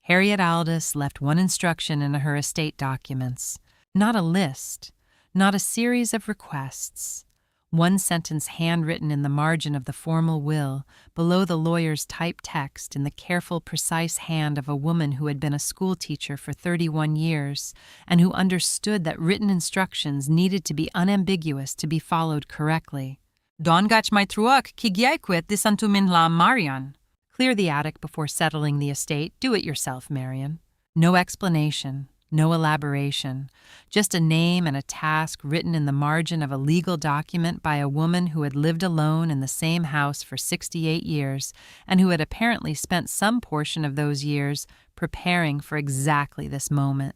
Harriet Aldous left one instruction in her estate documents. Not a list, not a series of requests. One sentence handwritten in the margin of the formal will, below the lawyer's typed text in the careful, precise hand of a woman who had been a schoolteacher for 31 years and who understood that written instructions needed to be unambiguous to be followed correctly. Don gach mai truak kigiaiquit disantumin la Marian. Clear the attic before settling the estate. Do it yourself, Marian. No explanation. No elaboration, just a name and a task written in the margin of a legal document by a woman who had lived alone in the same house for 68 years and who had apparently spent some portion of those years preparing for exactly this moment.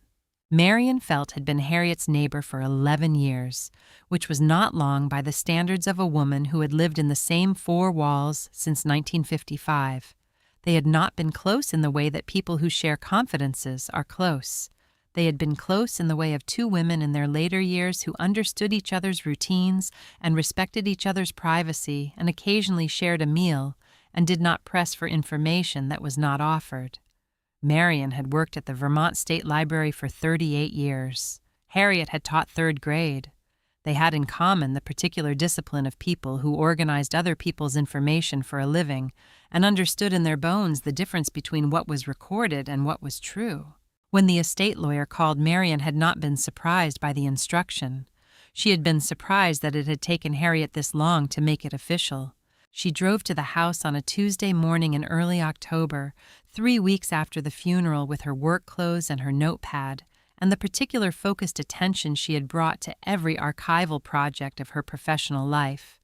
Marian Felt had been Harriet's neighbor for 11 years, which was not long by the standards of a woman who had lived in the same four walls since 1955. They had not been close in the way that people who share confidences are close. They had been close in the way of two women in their later years who understood each other's routines and respected each other's privacy and occasionally shared a meal and did not press for information that was not offered. Marian had worked at the Vermont State Library for 38 years. Harriet had taught third grade. They had in common the particular discipline of people who organized other people's information for a living and understood in their bones the difference between what was recorded and what was true. When the estate lawyer called, Marian had not been surprised by the instruction. She had been surprised that it had taken Harriet this long to make it official. She drove to the house on a Tuesday morning in early October, 3 weeks after the funeral, with her work clothes and her notepad, and the particular focused attention she had brought to every archival project of her professional life.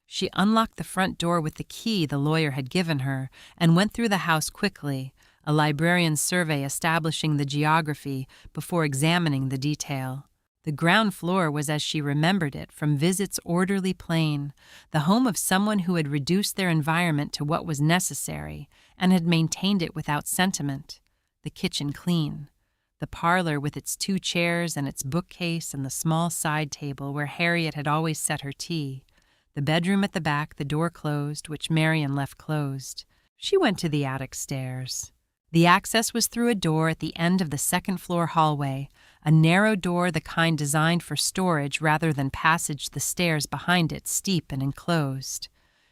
She unlocked the front door with the key the lawyer had given her and went through the house quickly, a librarian's survey establishing the geography before examining the detail. The ground floor was as she remembered it from visits orderly plain, the home of someone who had reduced their environment to what was necessary and had maintained it without sentiment. The kitchen clean. The parlor with its 2 chairs and its bookcase and the small side table where Harriet had always set her tea. The bedroom at the back, the door closed, which Marian left closed. She went to the attic stairs. The access was through a door at the end of the second-floor hallway, a narrow door, the kind designed for storage rather than passage, the stairs behind it steep and enclosed.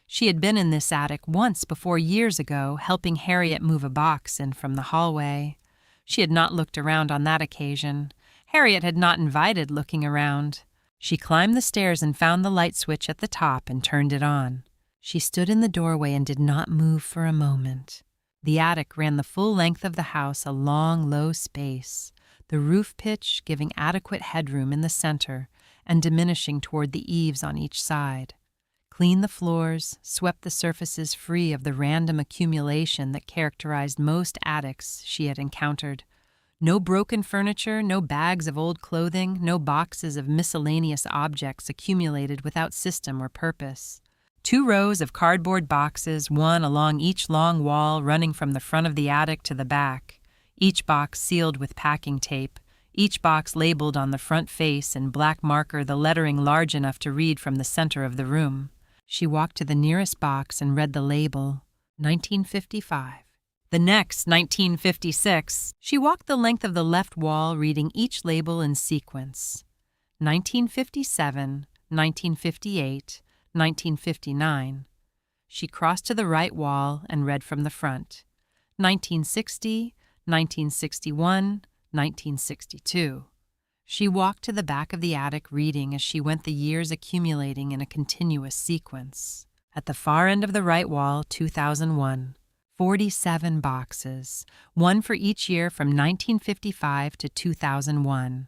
She had been in this attic once before years ago, helping Harriet move a box in from the hallway. She had not looked around on that occasion. Harriet had not invited looking around. She climbed the stairs and found the light switch at the top and turned it on. She stood in the doorway and did not move for a moment. The attic ran the full length of the house, a long, low space, the roof pitch giving adequate headroom in the center and diminishing toward the eaves on each side. Cleaned the floors, swept the surfaces free of the random accumulation that characterized most attics she had encountered. No broken furniture, no bags of old clothing, no boxes of miscellaneous objects accumulated without system or purpose. 2 rows of cardboard boxes, one along each long wall running from the front of the attic to the back, each box sealed with packing tape, each box labeled on the front face in black marker, the lettering large enough to read from the center of the room. She walked to the nearest box and read the label, 1955. The next, 1956. She walked the length of the left wall, reading each label in sequence. 1957, 1958, 1959. She crossed to the right wall and read from the front. 1960, 1961, 1962. She walked to the back of the attic, reading as she went, the years accumulating in a continuous sequence. At the far end of the right wall, 2001. 47 boxes, one for each year from 1955 to 2001.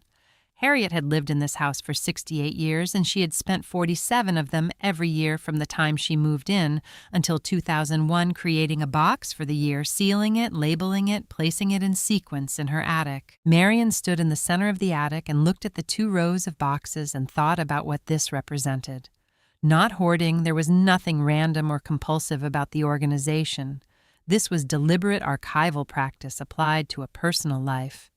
Harriet had lived in this house for 68 years, and she had spent 47 of them every year from the time she moved in until 2001, creating a box for the year, sealing it, labeling it, placing it in sequence in her attic. Marian stood in the center of the attic and looked at the 2 rows of boxes and thought about what this represented. Not hoarding, there was nothing random or compulsive about the organization. This was deliberate archival practice applied to a personal life.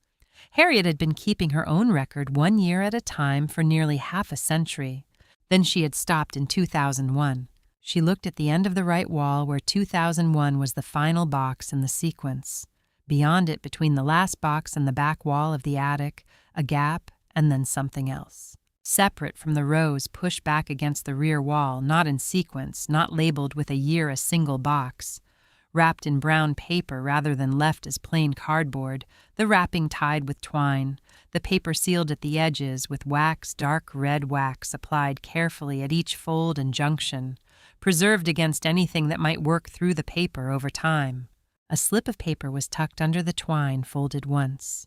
Harriet had been keeping her own record 1 year at a time for nearly half a century. Then she had stopped in 2001. She looked at the end of the right wall where 2001 was the final box in the sequence. Beyond it, between the last box and the back wall of the attic, a gap, and then something else. Separate from the rows pushed back against the rear wall, not in sequence, not labeled with a year, a single box. Wrapped in brown paper rather than left as plain cardboard, the wrapping tied with twine, the paper sealed at the edges with wax, dark red wax applied carefully at each fold and junction, preserved against anything that might work through the paper over time. A slip of paper was tucked under the twine, folded once.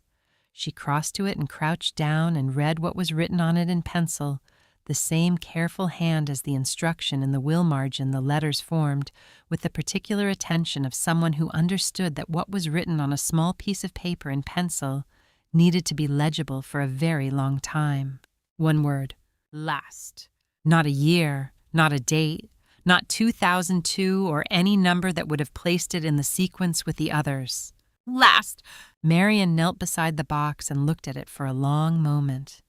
She crossed to it and crouched down and read what was written on it in pencil, the same careful hand as the instruction in the will margin the letters formed, with the particular attention of someone who understood that what was written on a small piece of paper in pencil needed to be legible for a very long time. One word: last. Not a year, not a date, not 2002 or any number that would have placed it in the sequence with the others. Last! Marian knelt beside the box and looked at it for a long moment.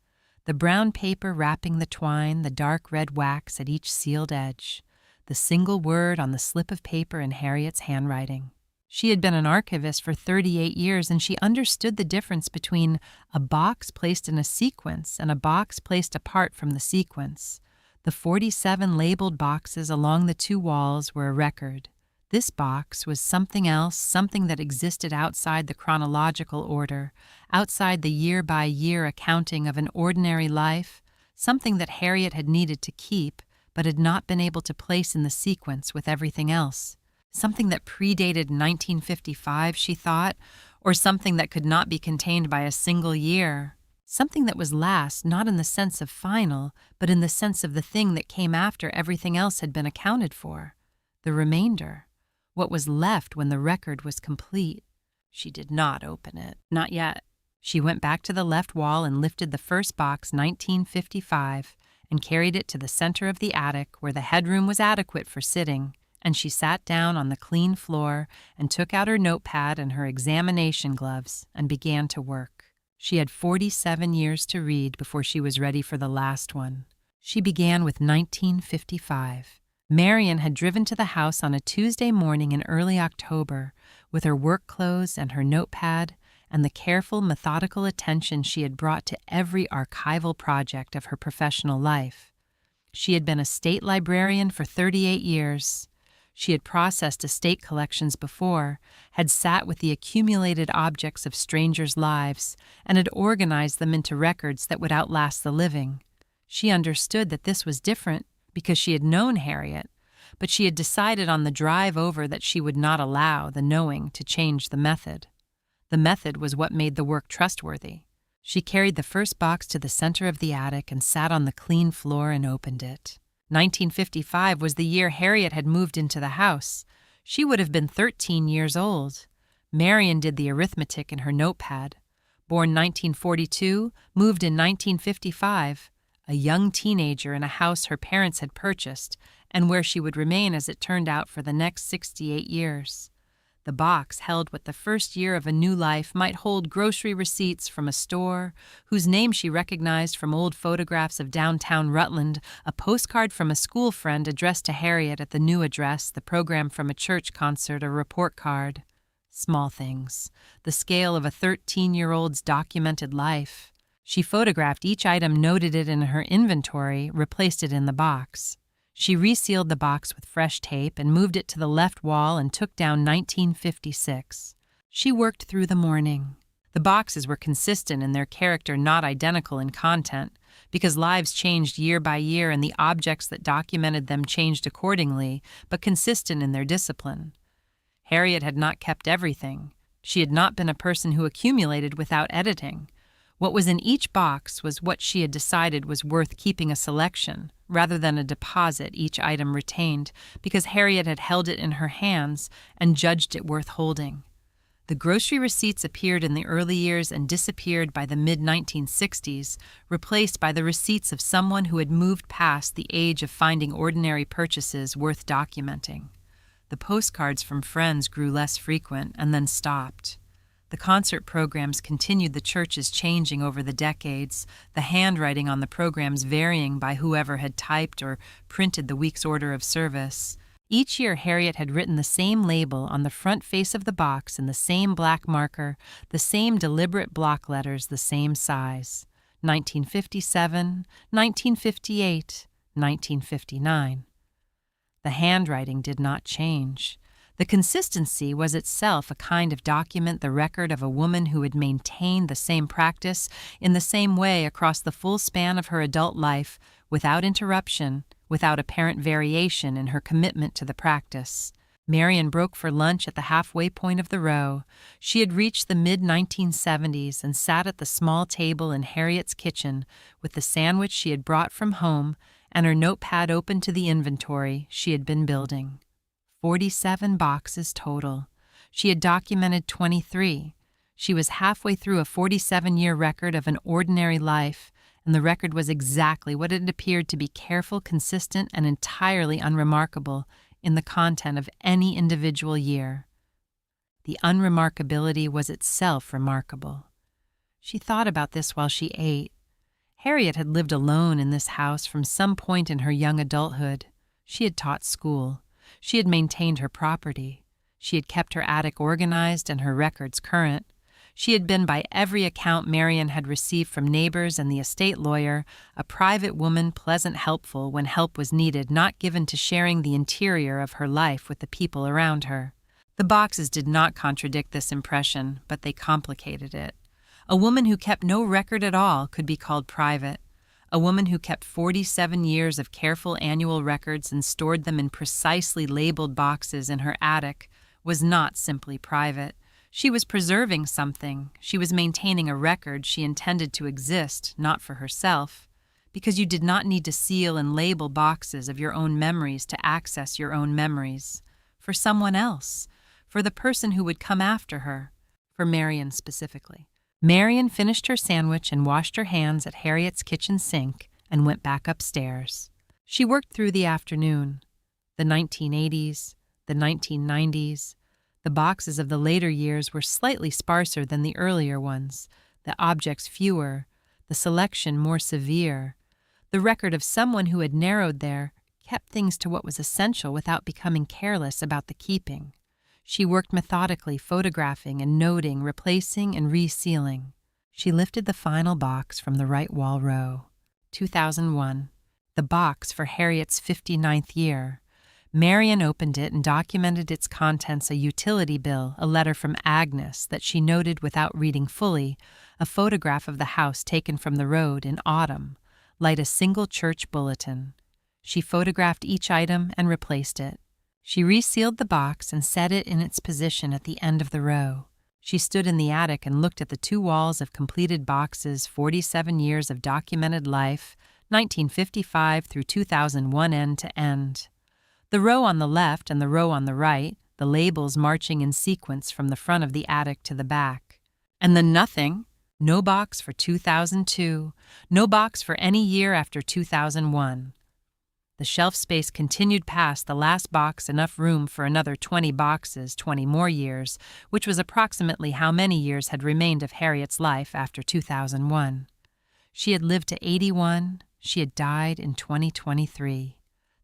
The brown paper wrapping the twine, the dark red wax at each sealed edge, the single word on the slip of paper in Harriet's handwriting. She had been an archivist for 38 years, and she understood the difference between a box placed in a sequence and a box placed apart from the sequence. The 47 labeled boxes along the two walls were a record. This box was something else, something that existed outside the chronological order, outside the year-by-year accounting of an ordinary life, something that Harriet had needed to keep but had not been able to place in the sequence with everything else. Something that predated 1955, she thought, or something that could not be contained by a single year. Something that was last, not in the sense of final, but in the sense of the thing that came after everything else had been accounted for. The remainder. What was left when the record was complete. She did not open it. Not yet. She went back to the left wall and lifted the first box, 1955, and carried it to the center of the attic where the headroom was adequate for sitting, and she sat down on the clean floor and took out her notepad and her examination gloves and began to work. She had 47 years to read before she was ready for the last one. She began with 1955. Marian had driven to the house on a Tuesday morning in early October with her work clothes and her notepad and the careful, methodical attention she had brought to every archival project of her professional life. She had been a state librarian for 38 years. She had processed estate collections before, had sat with the accumulated objects of strangers' lives, and had organized them into records that would outlast the living. She understood that this was different because she had known Harriet, but she had decided on the drive over that she would not allow the knowing to change the method. The method was what made the work trustworthy. She carried the first box to the center of the attic and sat on the clean floor and opened it. 1955 was the year Harriet had moved into the house. She would have been 13 years old. Marian did the arithmetic in her notepad. Born 1942, moved in 1955. A young teenager in a house her parents had purchased, and where she would remain as it turned out for the next 68 years. The box held what the first year of a new life might hold: grocery receipts from a store, whose name she recognized from old photographs of downtown Rutland, a postcard from a school friend addressed to Harriet at the new address, the program from a church concert, a report card. Small things, the scale of a 13-year-old's documented life. She photographed each item, noted it in her inventory, replaced it in the box. She resealed the box with fresh tape and moved it to the left wall and took down 1956. She worked through the morning. The boxes were consistent in their character, not identical in content, because lives changed year by year and the objects that documented them changed accordingly, but consistent in their discipline. Harriet had not kept everything. She had not been a person who accumulated without editing. What was in each box was what she had decided was worth keeping a selection, rather than a deposit each item retained, because Harriet had held it in her hands and judged it worth holding. The grocery receipts appeared in the early years and disappeared by the mid-1960s, replaced by the receipts of someone who had moved past the age of finding ordinary purchases worth documenting. The postcards from friends grew less frequent and then stopped. The concert programs continued, the churches changing over the decades, the handwriting on the programs varying by whoever had typed or printed the week's order of service. Each year, Harriet had written the same label on the front face of the box in the same black marker, the same deliberate block letters, the same size. 1957, 1958, 1959. The handwriting did not change. The consistency was itself a kind of document, the record of a woman who had maintained the same practice in the same way across the full span of her adult life, without interruption, without apparent variation in her commitment to the practice. Marian broke for lunch at the halfway point of the row. She had reached the mid-1970s and sat at the small table in Harriet's kitchen with the sandwich she had brought from home and her notepad open to the inventory she had been building. 47 boxes total. She had documented 23. She was halfway through a 47-year record of an ordinary life, and the record was exactly what it appeared to be: careful, consistent, and entirely unremarkable in the content of any individual year. The unremarkability was itself remarkable. She thought about this while she ate. Harriet had lived alone in this house from some point in her young adulthood. She had taught school. She had maintained her property. She had kept her attic organized and her records current. She had been, by every account Marian had received from neighbors and the estate lawyer, a private woman, pleasant, helpful when help was needed, not given to sharing the interior of her life with the people around her. The boxes did not contradict this impression, but they complicated it. A woman who kept no record at all could be called private. A woman who kept 47 years of careful annual records and stored them in precisely labeled boxes in her attic was not simply private. She was preserving something. She was maintaining a record she intended to exist, not for herself, because you did not need to seal and label boxes of your own memories to access your own memories. For someone else, for the person who would come after her, for Marian specifically. Marian finished her sandwich and washed her hands at Harriet's kitchen sink and went back upstairs. She worked through the afternoon. The 1980s, the 1990s, the boxes of the later years were slightly sparser than the earlier ones, the objects fewer, the selection more severe. The record of someone who had narrowed there kept things to what was essential without becoming careless about the keeping. She worked methodically, photographing and noting, replacing and resealing. She lifted the final box from the right wall row. 2001. The box for Harriet's 59th year. Marian opened it and documented its contents: a utility bill, a letter from Agnes that she noted without reading fully, a photograph of the house taken from the road in autumn, like a single church bulletin. She photographed each item and replaced it. She resealed the box and set it in its position at the end of the row. She stood in the attic and looked at the two walls of completed boxes: 47 years of documented life, 1955 through 2001 end to end. The row on the left and the row on the right, the labels marching in sequence from the front of the attic to the back. And then nothing. No box for 2002. No box for any year after 2001. The shelf space continued past the last box, enough room for another 20 boxes, 20 more years, which was approximately how many years had remained of Harriet's life after 2001. She had lived to 81. She had died in 2023.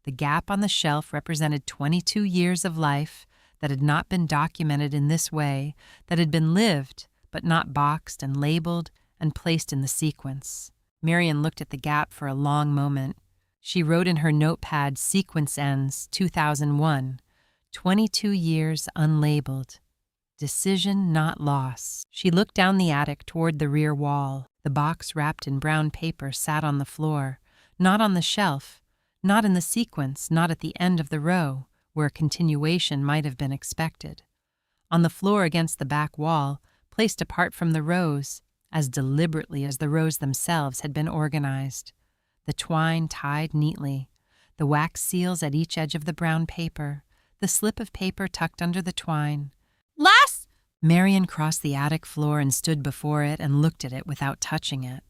The gap on the shelf represented 22 years of life that had not been documented in this way, that had been lived, but not boxed and labeled and placed in the sequence. Marian looked at the gap for a long moment. She wrote in her notepad, sequence ends 2001, 22 years unlabeled. Decision not loss. She looked down the attic toward the rear wall. The box wrapped in brown paper sat on the floor, not on the shelf, not in the sequence, not at the end of the row, where a continuation might have been expected. On the floor against the back wall, placed apart from the rows, as deliberately as the rows themselves had been organized. The twine tied neatly, the wax seals at each edge of the brown paper, the slip of paper tucked under the twine. "Lass!" Marian crossed the attic floor and stood before it and looked at it without touching it.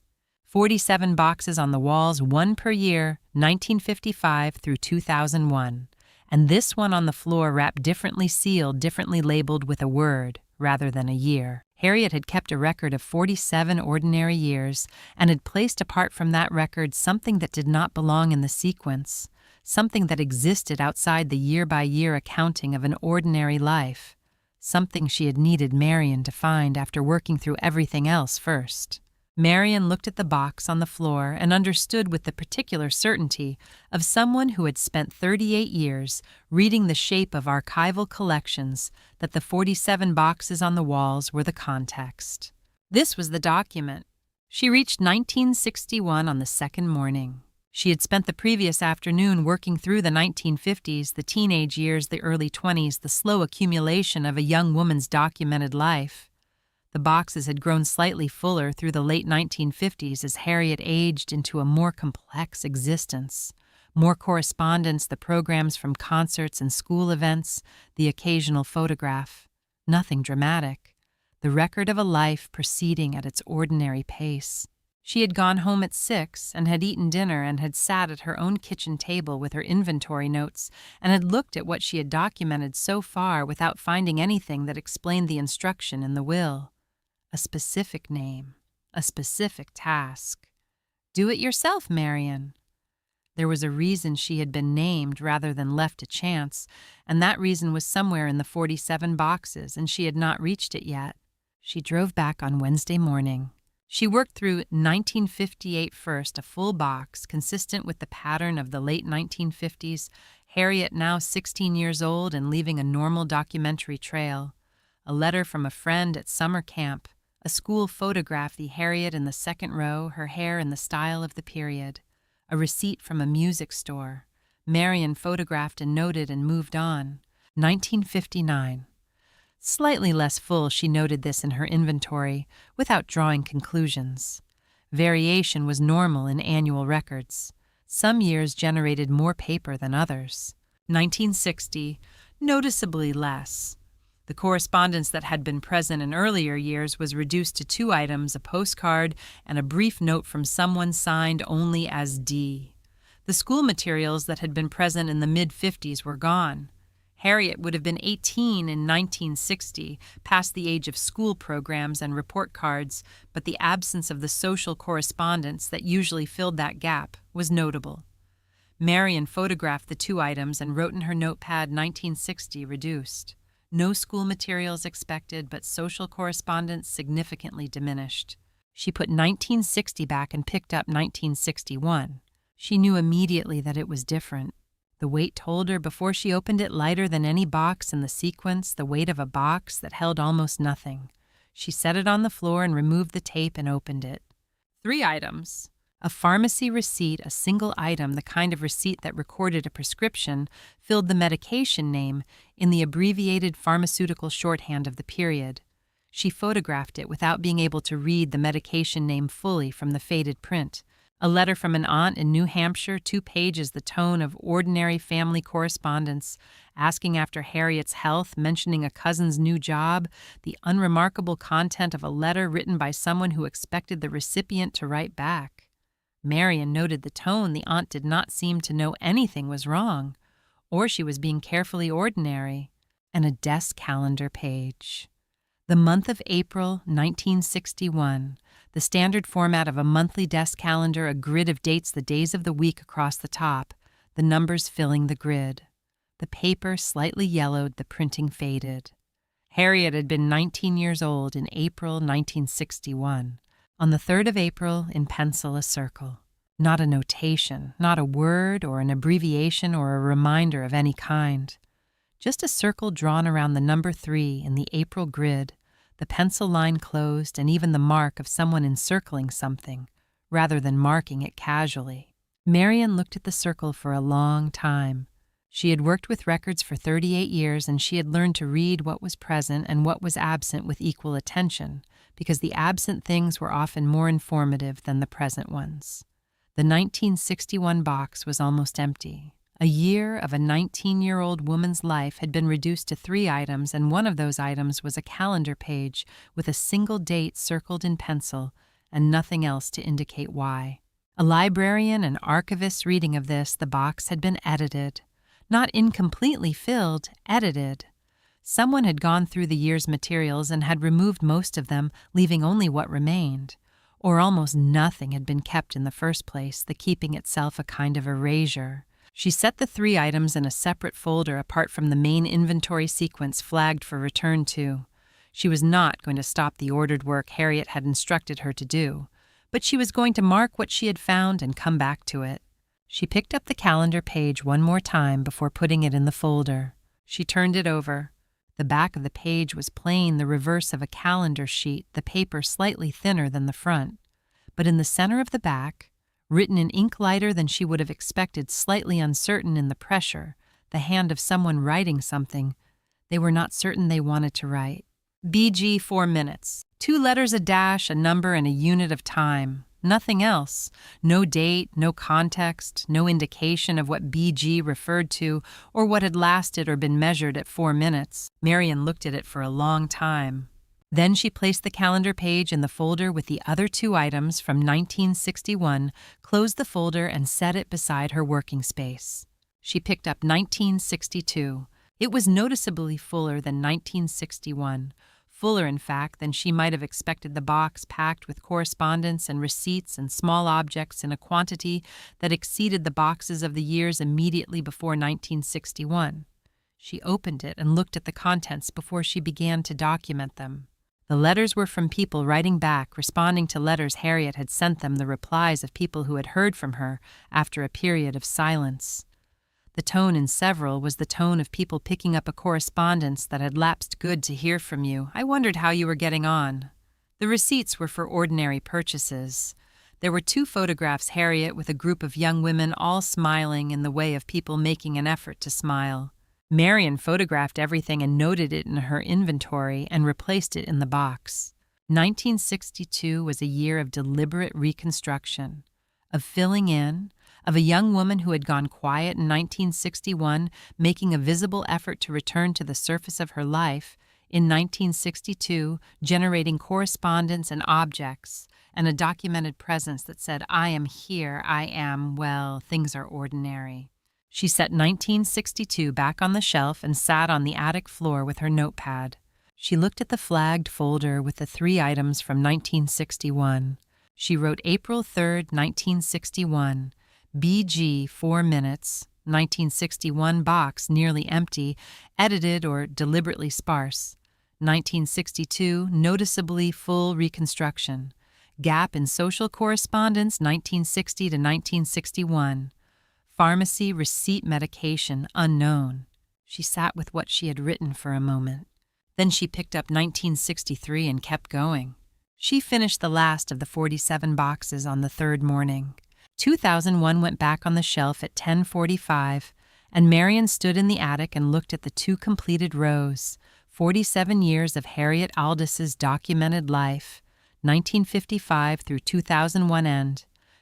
47 boxes on the walls, one per year, 1955 through 2001. And this one on the floor wrapped differently sealed, differently labeled with a word rather than a year. Harriet had kept a record of 47 ordinary years and had placed apart from that record something that did not belong in the sequence, something that existed outside the year-by-year accounting of an ordinary life, something she had needed Marian to find after working through everything else first. Marian looked at the box on the floor and understood with the particular certainty of someone who had spent 38 years reading the shape of archival collections that the 47 boxes on the walls were the context. This was the document. She reached 1961 on the second morning. She had spent the previous afternoon working through the 1950s, the teenage years, the early 20s, the slow accumulation of a young woman's documented life. The boxes had grown slightly fuller through the late 1950s as Harriet aged into a more complex existence. More correspondence, the programs from concerts and school events, the occasional photograph. Nothing dramatic. The record of a life proceeding at its ordinary pace. She had gone home at 6 and had eaten dinner and had sat at her own kitchen table with her inventory notes and had looked at what she had documented so far without finding anything that explained the instruction in the will. A specific name, a specific task. Do it yourself, Marian. There was a reason she had been named rather than left to chance, and that reason was somewhere in the 47 boxes, and she had not reached it yet. She drove back on Wednesday morning. She worked through 1958 first, a full box consistent with the pattern of the late 1950s, Harriet now 16 years old and leaving a normal documentary trail. A letter from a friend at summer camp. A school photograph, the Harriet in the second row, her hair in the style of the period. A receipt from a music store. Marian photographed and noted and moved on. 1959. Slightly less full, she noted this in her inventory, without drawing conclusions. Variation was normal in annual records. Some years generated more paper than others. 1960, noticeably less. The correspondence that had been present in earlier years was reduced to 2 items, a postcard and a brief note from someone signed only as D. The school materials that had been present in the mid-50s were gone. Harriet would have been 18 in 1960, past the age of school programs and report cards, but the absence of the social correspondence that usually filled that gap was notable. Marian photographed the 2 items and wrote in her notepad 1960 reduced. No school materials expected, but social correspondence significantly diminished. She put 1960 back and picked up 1961. She knew immediately that it was different. The weight told her before she opened it lighter than any box in the sequence, the weight of a box that held almost nothing. She set it on the floor and removed the tape and opened it. 3 items. A pharmacy receipt, a single item, the kind of receipt that recorded a prescription, filled the medication name in the abbreviated pharmaceutical shorthand of the period. She photographed it without being able to read the medication name fully from the faded print. A letter from an aunt in New Hampshire, 2 pages, the tone of ordinary family correspondence, asking after Harriet's health, mentioning a cousin's new job, the unremarkable content of a letter written by someone who expected the recipient to write back. Marian noted the tone. The aunt did not seem to know anything was wrong, or she was being carefully ordinary. And a desk calendar page. The month of April, 1961. The standard format of a monthly desk calendar, a grid of dates, the days of the week across the top, the numbers filling the grid. The paper slightly yellowed, the printing faded. Harriet had been 19 years old in April 1961. On the 3rd of April, in pencil, a circle. Not a notation, not a word or an abbreviation or a reminder of any kind. Just a circle drawn around the number 3 in the April grid, the pencil line closed, and even the mark of someone encircling something, rather than marking it casually. Marian looked at the circle for a long time. She had worked with records for 38 years, and she had learned to read what was present and what was absent with equal attention, because the absent things were often more informative than the present ones. The 1961 box was almost empty. A year of a 19-year-old woman's life had been reduced to 3 items, and one of those items was a calendar page with a single date circled in pencil and nothing else to indicate why. A librarian and archivist's reading of this, the box had been edited. Not incompletely filled, edited. Someone had gone through the year's materials and had removed most of them, leaving only what remained. Or almost nothing had been kept in the first place, the keeping itself a kind of erasure. She set the 3 items in a separate folder apart from the main inventory sequence flagged for return to. She was not going to stop the ordered work Harriet had instructed her to do, but she was going to mark what she had found and come back to it. She picked up the calendar page one more time before putting it in the folder. She turned it over. The back of the page was plain the reverse of a calendar sheet, the paper slightly thinner than the front. But in the center of the back, written in ink lighter than she would have expected, slightly uncertain in the pressure, the hand of someone writing something they were not certain they wanted to write. BG 4 minutes. 2 letters, a dash, a number, and a unit of time. Nothing else. No date, no context, no indication of what BG referred to or what had lasted or been measured at 4 minutes. Marian looked at it for a long time. Then she placed the calendar page in the folder with the other 2 items from 1961, closed the folder, and set it beside her working space. She picked up 1962. It was noticeably fuller than 1961. Fuller, in fact, than she might have expected, the box packed with correspondence and receipts and small objects in a quantity that exceeded the boxes of the years immediately before 1961. She opened it and looked at the contents before she began to document them. The letters were from people writing back, responding to letters Harriet had sent them, the replies of people who had heard from her after a period of silence. The tone in several was the tone of people picking up a correspondence that had lapsed. Good to hear from you. I wondered how you were getting on. The receipts were for ordinary purchases. There were 2 photographs, Harriet with a group of young women all smiling in the way of people making an effort to smile. Marian photographed everything and noted it in her inventory and replaced it in the box. 1962 was a year of deliberate reconstruction, of filling in, of a young woman who had gone quiet in 1961, making a visible effort to return to the surface of her life in 1962, generating correspondence and objects, and a documented presence that said, I am here, I am, well, things are ordinary. She set 1962 back on the shelf and sat on the attic floor with her notepad. She looked at the flagged folder with the 3 items from 1961. She wrote April 3, 1961, BG 4 minutes, 1961 box nearly empty, edited or deliberately sparse. 1962 noticeably full reconstruction. Gap in social correspondence 1960 to 1961. Pharmacy receipt medication unknown. She sat with what she had written for a moment. Then she picked up 1963 and kept going. She finished the last of the 47 boxes on the 3rd morning. 2001 went back on the shelf at 10:45, and Marian stood in the attic and looked at the 2 completed rows, 47 years of Harriet Aldis's documented life, 1955 through 2001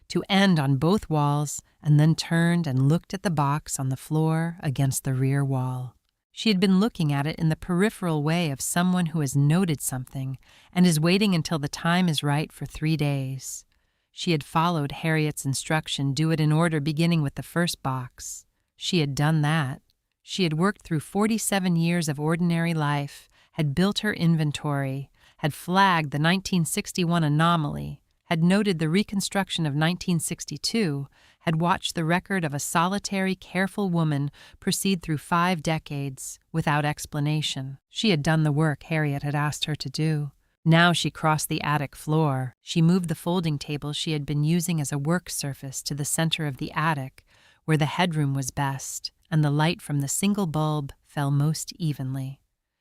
to end on both walls, and then turned and looked at the box on the floor against the rear wall. She had been looking at it in the peripheral way of someone who has noted something and is waiting until the time is right for 3 days. She had followed Harriet's instruction, do it in order beginning with the first box. She had done that. She had worked through 47 years of ordinary life, had built her inventory, had flagged the 1961 anomaly, had noted the reconstruction of 1962, had watched the record of a solitary, careful woman proceed through 5 decades without explanation. She had done the work Harriet had asked her to do. Now she crossed the attic floor. She moved the folding table she had been using as a work surface to the center of the attic, where the headroom was best, and the light from the single bulb fell most evenly.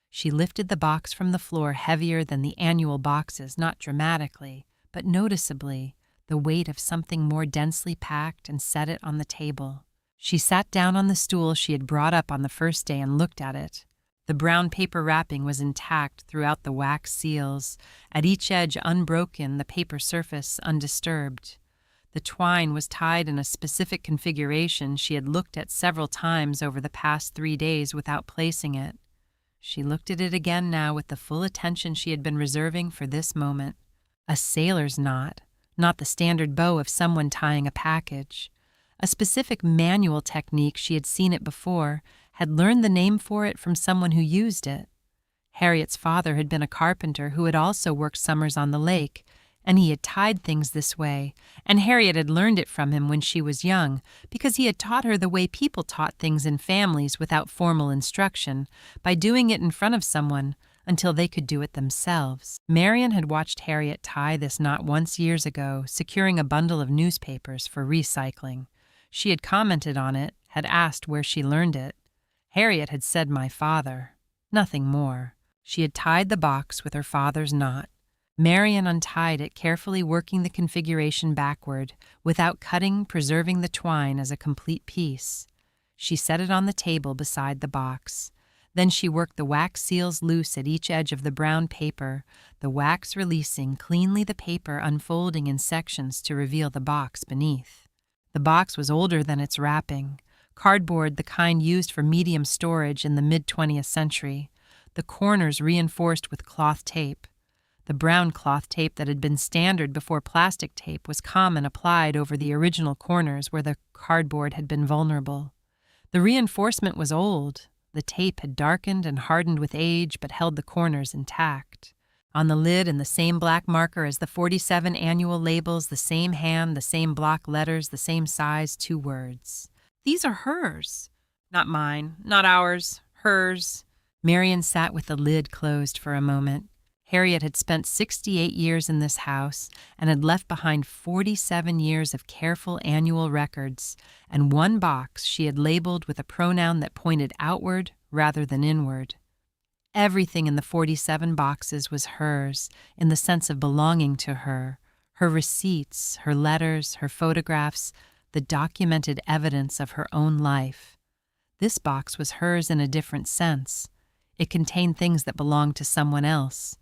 She lifted the box from the floor heavier than the annual boxes, not dramatically, but noticeably, the weight of something more densely packed, and set it on the table. She sat down on the stool she had brought up on the first day and looked at it. The brown paper wrapping was intact throughout the wax seals, at each edge unbroken, the paper surface undisturbed. The twine was tied in a specific configuration she had looked at several times over the past 3 days without placing it. She looked at it again now with the full attention she had been reserving for this moment. A sailor's knot, not the standard bow of someone tying a package. A specific manual technique she had seen it before, had learned the name for it from someone who used it. Harriet's father had been a carpenter who had also worked summers on the lake, And he had tied things this way, and Harriet had learned it from him when she was young, because he had taught her the way people taught things in families without formal instruction, by doing it in front of someone until they could do it themselves. Marian had watched Harriet tie this knot once years ago, securing a bundle of newspapers for recycling. She had commented on it, had asked where she learned it. Harriet had said my father. Nothing more. She had tied the box with her father's knot. Marian untied it, carefully working the configuration backward, without cutting, preserving the twine as a complete piece. She set it on the table beside the box. Then she worked the wax seals loose at each edge of the brown paper, the wax releasing cleanly, the paper unfolding in sections to reveal the box beneath. The box was older than its wrapping, cardboard the kind used for medium storage in the mid-20th century, the corners reinforced with cloth tape. The brown cloth tape that had been standard before plastic tape was common, applied over the original corners where the cardboard had been vulnerable. The reinforcement was old. The tape had darkened and hardened with age, but held the corners intact. On the lid, in the same black marker as the 47 annual labels, the same hand, the same block letters, the same size, 2 words. "These are hers." "Not mine, not ours, hers." Marian sat with the lid closed for a moment. Harriet had spent 68 years in this house and had left behind 47 years of careful annual records, and one box she had labeled with a pronoun that pointed outward rather than inward. Everything in the 47 boxes was hers, in the sense of belonging to her. Her receipts, her letters, her photographs, the documented evidence of her own life. This box was hers in a different sense. It contained things that belonged to someone else.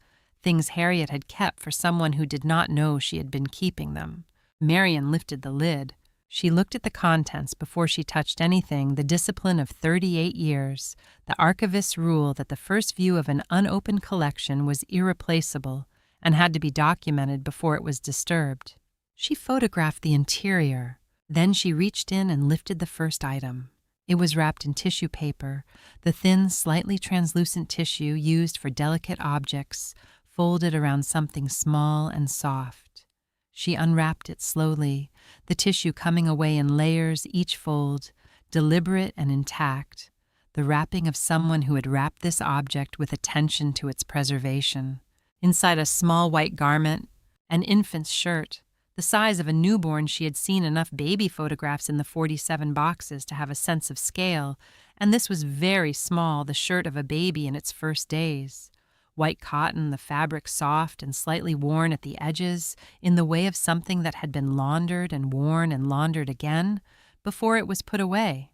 Things Harriet had kept for someone who did not know she had been keeping them. Marian lifted the lid. She looked at the contents before she touched anything, the discipline of 38 years, the archivist's rule that the first view of an unopened collection was irreplaceable and had to be documented before it was disturbed. She photographed the interior. Then she reached in and lifted the first item. It was wrapped in tissue paper, the thin, slightly translucent tissue used for delicate objects, folded around something small and soft. She unwrapped it slowly, the tissue coming away in layers, each fold, deliberate and intact, the wrapping of someone who had wrapped this object with attention to its preservation. Inside a small white garment, an infant's shirt, the size of a newborn. She had seen enough baby photographs in the 47 boxes to have a sense of scale, and this was very small, the shirt of a baby in its first days. White cotton, the fabric soft and slightly worn at the edges, in the way of something that had been laundered and worn and laundered again before it was put away.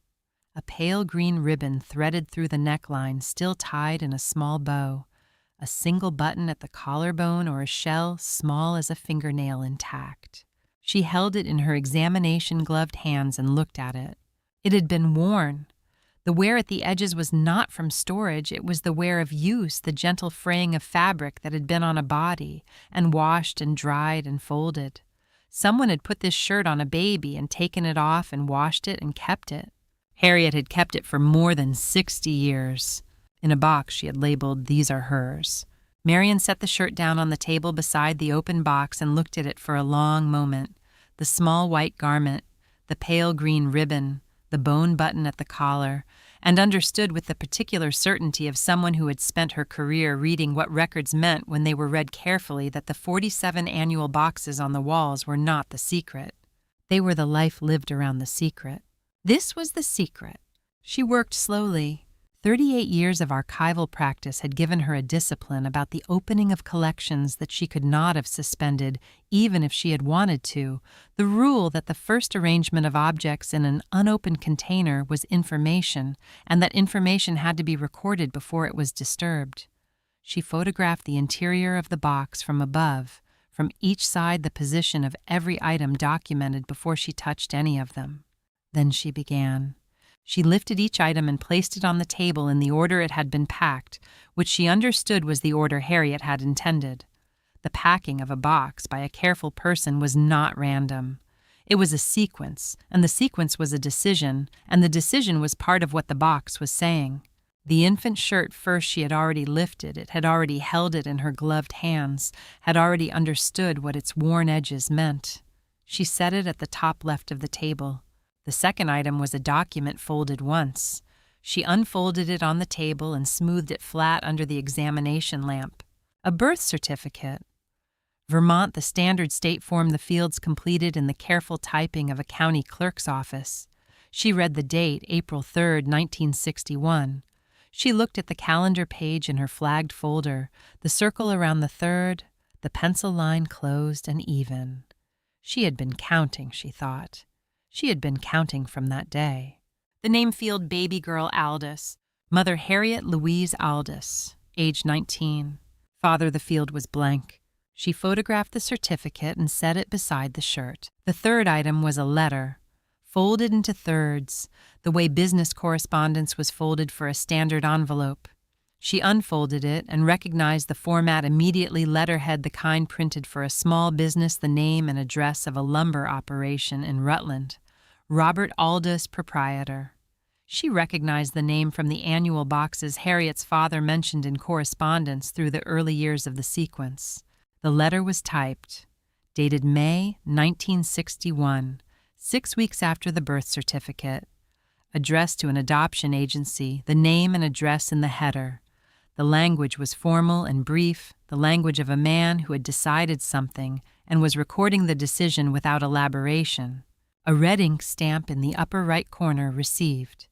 A pale green ribbon threaded through the neckline, still tied in a small bow. A single button at the collarbone, or a shell small as a fingernail, intact. She held it in her examination-gloved hands and looked at it. It had been worn. The wear at the edges was not from storage, it was the wear of use, the gentle fraying of fabric that had been on a body, and washed and dried and folded. Someone had put this shirt on a baby and taken it off and washed it and kept it. Harriet had kept it for more than 60 years. In a box she had labeled, "These are hers." Marian set the shirt down on the table beside the open box and looked at it for a long moment. The small white garment, the pale green ribbon, the bone button at the collar, and understood with the particular certainty of someone who had spent her career reading what records meant when they were read carefully that the 47 annual boxes on the walls were not the secret. They were the life lived around the secret. This was the secret. She worked slowly. 38 years of archival practice had given her a discipline about the opening of collections that she could not have suspended even if she had wanted to, the rule that the first arrangement of objects in an unopened container was information, and that information had to be recorded before it was disturbed. She photographed the interior of the box from above, from each side the position of every item documented before she touched any of them. Then she began. She lifted each item and placed it on the table in the order it had been packed, which she understood was the order Harriet had intended. The packing of a box by a careful person was not random. It was a sequence, and the sequence was a decision, and the decision was part of what the box was saying. The infant shirt first she had already lifted, it had already held it in her gloved hands, had already understood what its worn edges meant. She set it at the top left of the table. The second item was a document folded once. She unfolded it on the table and smoothed it flat under the examination lamp. A birth certificate. Vermont, the standard state form the Fields completed in the careful typing of a county clerk's office. She read the date, April 3, 1961. She looked at the calendar page in her flagged folder, the circle around the 3rd, the pencil line closed and even. She had been counting, she thought. She had been counting from that day. The name Field baby girl Aldous, mother Harriet Louise Aldous, age 19. Father the Field was blank. She photographed the certificate and set it beside the shirt. The third item was a letter, folded into thirds, the way business correspondence was folded for a standard envelope. She unfolded it and recognized the format immediately, letterhead the kind printed for a small business, the name and address of a lumber operation in Rutland. Robert Aldous, proprietor. She recognized the name from the annual boxes Harriet's father mentioned in correspondence through the early years of the sequence. The letter was typed, dated May 1961, 6 weeks after the birth certificate. Addressed to an adoption agency, the name and address in the header. The language was formal and brief, the language of a man who had decided something and was recording the decision without elaboration. A red ink stamp in the upper right corner received.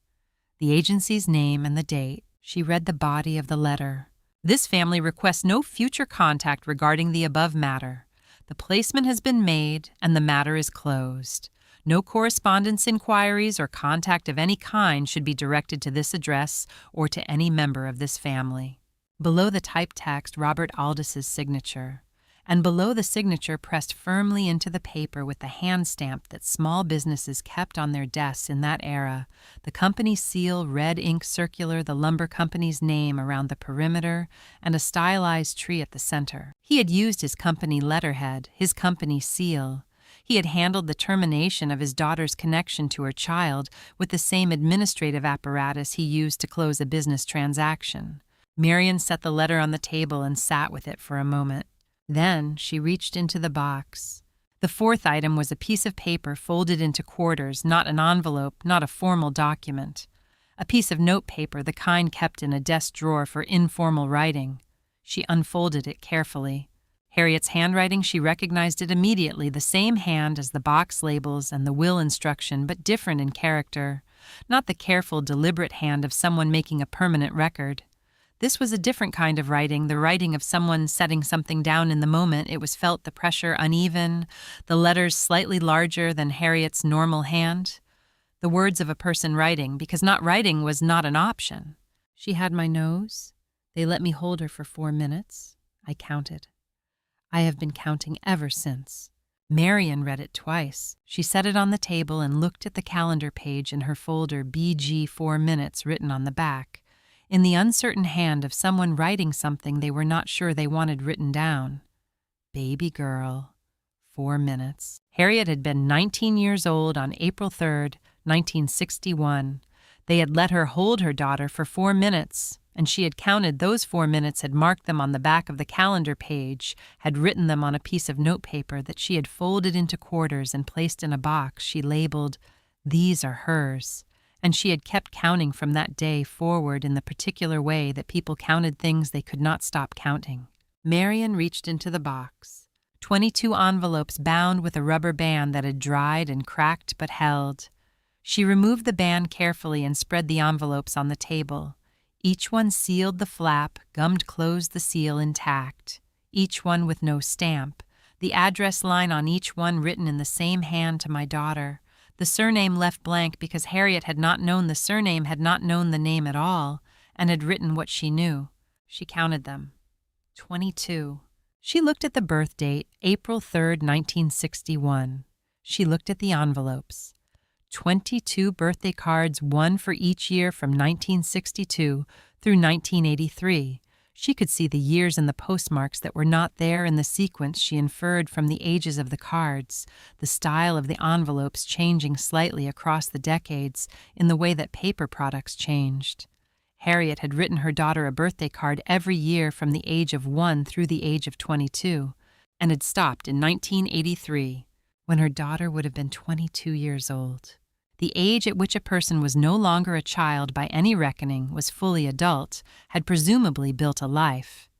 The agency's name and the date. She read the body of the letter. This family requests no future contact regarding the above matter. The placement has been made and the matter is closed. No correspondence, inquiries, or contact of any kind should be directed to this address or to any member of this family. Below the typed text, Robert Aldous's signature, and below the signature pressed firmly into the paper with the hand stamp that small businesses kept on their desks in that era, the company seal, red ink circular, the lumber company's name around the perimeter, and a stylized tree at the center. He had used his company letterhead, his company seal. He had handled the termination of his daughter's connection to her child with the same administrative apparatus he used to close a business transaction. Marian set the letter on the table and sat with it for a moment. Then she reached into the box. The fourth item was a piece of paper folded into quarters, not an envelope, not a formal document. A piece of notepaper, the kind kept in a desk drawer for informal writing. She unfolded it carefully. Harriet's handwriting, she recognized it immediately, the same hand as the box labels and the will instruction, but different in character. Not the careful, deliberate hand of someone making a permanent record. This was a different kind of writing, the writing of someone setting something down in the moment. It was felt, the pressure uneven, the letters slightly larger than Harriet's normal hand. The words of a person writing, because not writing was not an option. She had my nose. They let me hold her for 4 minutes. I counted. I have been counting ever since. Marian read it twice. She set it on the table and looked at the calendar page in her folder, BG 4 minutes written on the back, in the uncertain hand of someone writing something they were not sure they wanted written down. Baby girl, 4 minutes. Harriet had been 19 years old on April 3rd, 1961. They had let her hold her daughter for 4 minutes, and she had counted those 4 minutes, had marked them on the back of the calendar page, had written them on a piece of notepaper that she had folded into quarters and placed in a box she labeled, "These are hers." And she had kept counting from that day forward in the particular way that people counted things they could not stop counting. Marian reached into the box. 22 envelopes bound with a rubber band that had dried and cracked but held. She removed the band carefully and spread the envelopes on the table. Each one sealed the flap, gummed closed the seal intact. Each one with no stamp. The address line on each one written in the same hand to my daughter. The surname left blank because Harriet had not known the surname, had not known the name at all, and had written what she knew. She counted them. 22. She looked at the birth date, April 3rd, 1961. She looked at the envelopes. 22 birthday cards, one for each year from 1962 through 1983. She could see the years and the postmarks that were not there in the sequence she inferred from the ages of the cards, the style of the envelopes changing slightly across the decades in the way that paper products changed. Harriet had written her daughter a birthday card every year from the age of 1 through the age of 22, and had stopped in 1983, when her daughter would have been 22 years old. The age at which a person was no longer a child by any reckoning, was fully adult, had presumably built a life.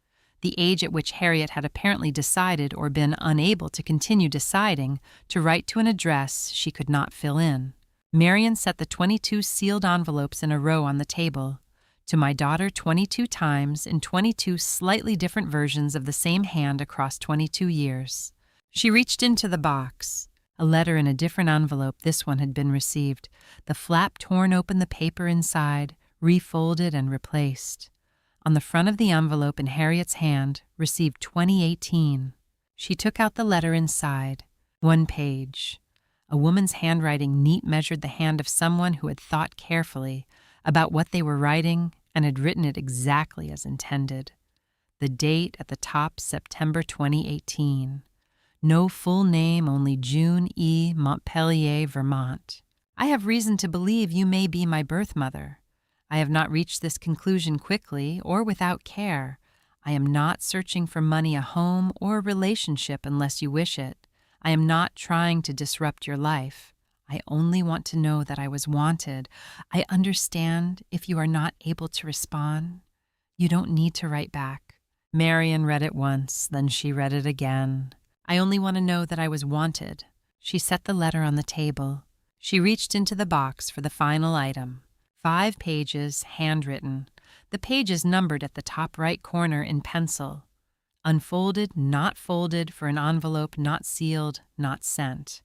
The age at which Harriet had apparently decided, or been unable to continue deciding, to write to an address she could not fill in. Marian set the 22 sealed envelopes in a row on the table. To my daughter 22 times, in 22 slightly different versions of the same hand across 22 years. She reached into the box. A letter in a different envelope. This one had been received. The flap torn open, the paper inside, refolded and replaced. On the front of the envelope in Harriet's hand, received 2018. She took out the letter inside. 1 page. A woman's handwriting neat measured the hand of someone who had thought carefully about what they were writing and had written it exactly as intended. The date at the top, September 2018. No full name, only June E. Montpelier, Vermont. I have reason to believe you may be my birth mother. I have not reached this conclusion quickly or without care. I am not searching for money, a home, or a relationship unless you wish it. I am not trying to disrupt your life. I only want to know that I was wanted. I understand if you are not able to respond. You don't need to write back. Marian read it once, then she read it again. I only want to know that I was wanted. She set the letter on the table. She reached into the box for the final item. 5 pages, handwritten. The pages numbered at the top right corner in pencil. Unfolded, not folded, for an envelope not sealed, not sent.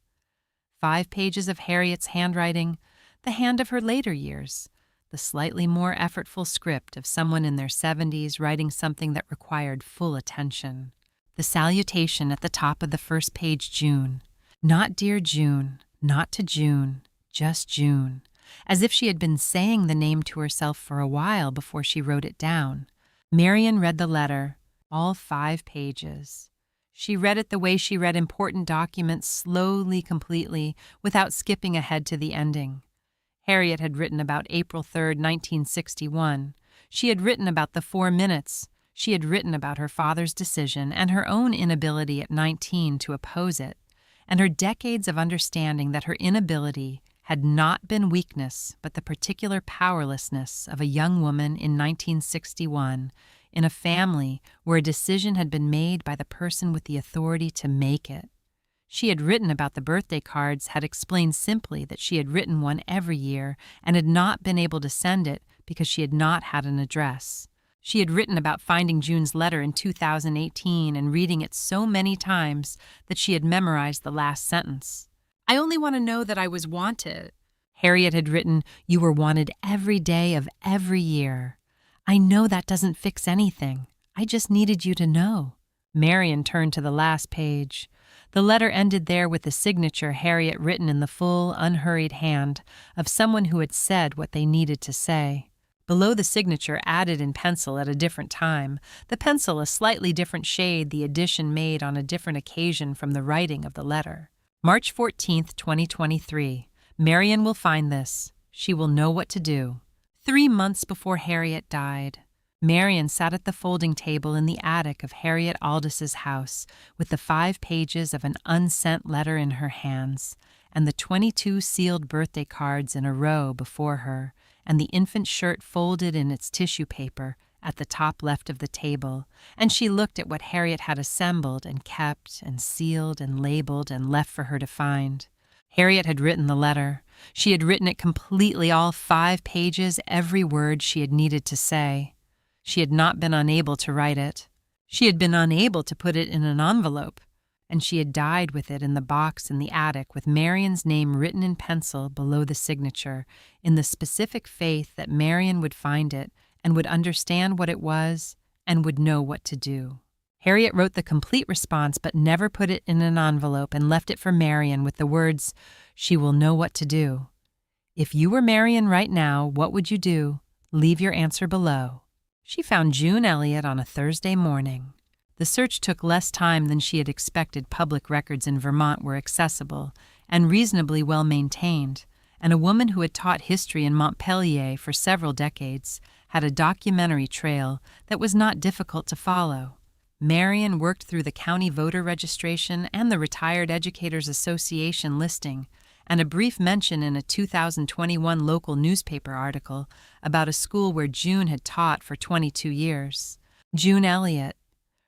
5 pages of Harriet's handwriting, the hand of her later years, the slightly more effortful script of someone in their 70s writing something that required full attention. The salutation at the top of the first page, June. Not dear June, not to June, just June, as if she had been saying the name to herself for a while before she wrote it down. Marian read the letter, all 5 pages. She read it the way she read important documents, slowly, completely, without skipping ahead to the ending. Harriet had written about April 3, 1961. She had written about the 4 minutes. She had written about her father's decision and her own inability at 19 to oppose it, and her decades of understanding that her inability had not been weakness but the particular powerlessness of a young woman in 1961 in a family where a decision had been made by the person with the authority to make it. She had written about the birthday cards, had explained simply that she had written one every year and had not been able to send it because she had not had an address. She had written about finding June's letter in 2018 and reading it so many times that she had memorized the last sentence. I only want to know that I was wanted. Harriet had written, you were wanted every day of every year. I know that doesn't fix anything. I just needed you to know. Marian turned to the last page. The letter ended there with the signature Harriet written in the full, unhurried hand of someone who had said what they needed to say. Below the signature, added in pencil at a different time, the pencil a slightly different shade, the addition made on a different occasion from the writing of the letter. March 14, 2023. Marian will find this. She will know what to do. 3 months before Harriet died, Marian sat at the folding table in the attic of Harriet Aldis's house with the 5 pages of an unsent letter in her hands and the 22 sealed birthday cards in a row before her, and the infant shirt folded in its tissue paper at the top left of the table, and she looked at what Harriet had assembled and kept and sealed and labeled and left for her to find. Harriet had written the letter. She had written it completely, all 5 pages, every word she had needed to say. She had not been unable to write it. She had been unable to put it in an envelope, and she had died with it in the box in the attic with Marian's name written in pencil below the signature, in the specific faith that Marian would find it and would understand what it was and would know what to do. Harriet wrote the complete response but never put it in an envelope and left it for Marian with the words, "She will know what to do. If you were Marian right now, what would you do? Leave your answer below." She found June Elliott on a Thursday morning. The search took less time than she had expected. Public records in Vermont were accessible and reasonably well maintained, and a woman who had taught history in Montpellier for several decades had a documentary trail that was not difficult to follow. Marion worked through the county voter registration and the Retired Educators Association listing, and a brief mention in a 2021 local newspaper article about a school where June had taught for 22 years. June Elliott,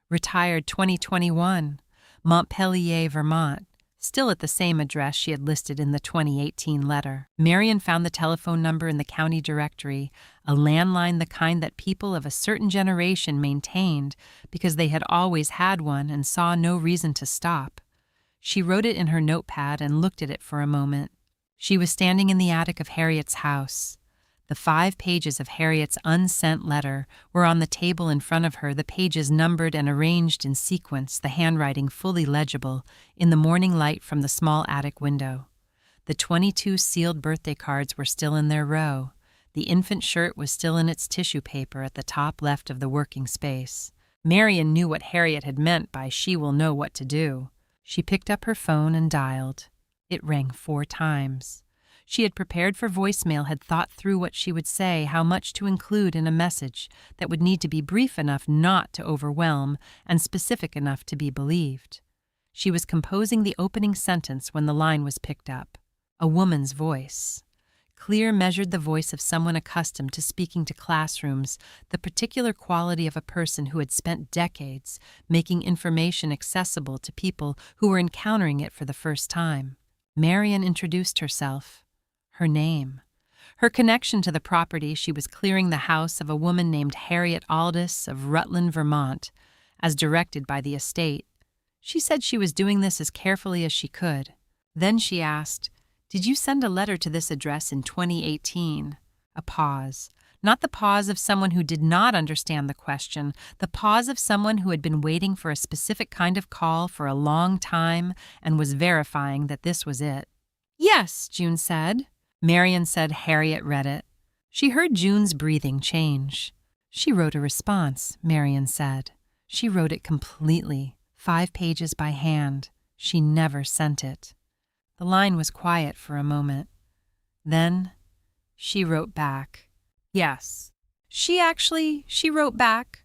retired 2021, Montpellier, Vermont, still at the same address she had listed in the 2018 letter. Marion found the telephone number in the county directory, a landline the kind that people of a certain generation maintained because they had always had one and saw no reason to stop. She wrote it in her notepad and looked at it for a moment. She was standing in the attic of Harriet's house. The 5 pages of Harriet's unsent letter were on the table in front of her, the pages numbered and arranged in sequence, the handwriting fully legible, in the morning light from the small attic window. The 22 sealed birthday cards were still in their row. The infant shirt was still in its tissue paper at the top left of the working space. Marion knew what Harriet had meant by "she will know what to do." She picked up her phone and dialed. It rang 4 times. She had prepared for voicemail, had thought through what she would say, how much to include in a message that would need to be brief enough not to overwhelm and specific enough to be believed. She was composing the opening sentence when the line was picked up. A woman's voice. Clear measured the voice of someone accustomed to speaking to classrooms, the particular quality of a person who had spent decades making information accessible to people who were encountering it for the first time. Marion introduced herself. Her name. Her connection to the property she was clearing the house of a woman named Harriet Aldis of Rutland, Vermont, as directed by the estate. She said she was doing this as carefully as she could. Then she asked, "Did you send a letter to this address in 2018? A pause. Not the pause of someone who did not understand the question, the pause of someone who had been waiting for a specific kind of call for a long time and was verifying that this was it. "Yes," June said. Marion said Harriet read it. She heard June's breathing change. "She wrote a response," Marion said. "She wrote it completely, 5 pages by hand. She never sent it." The line was quiet for a moment. Then she wrote back. "Yes. She wrote back."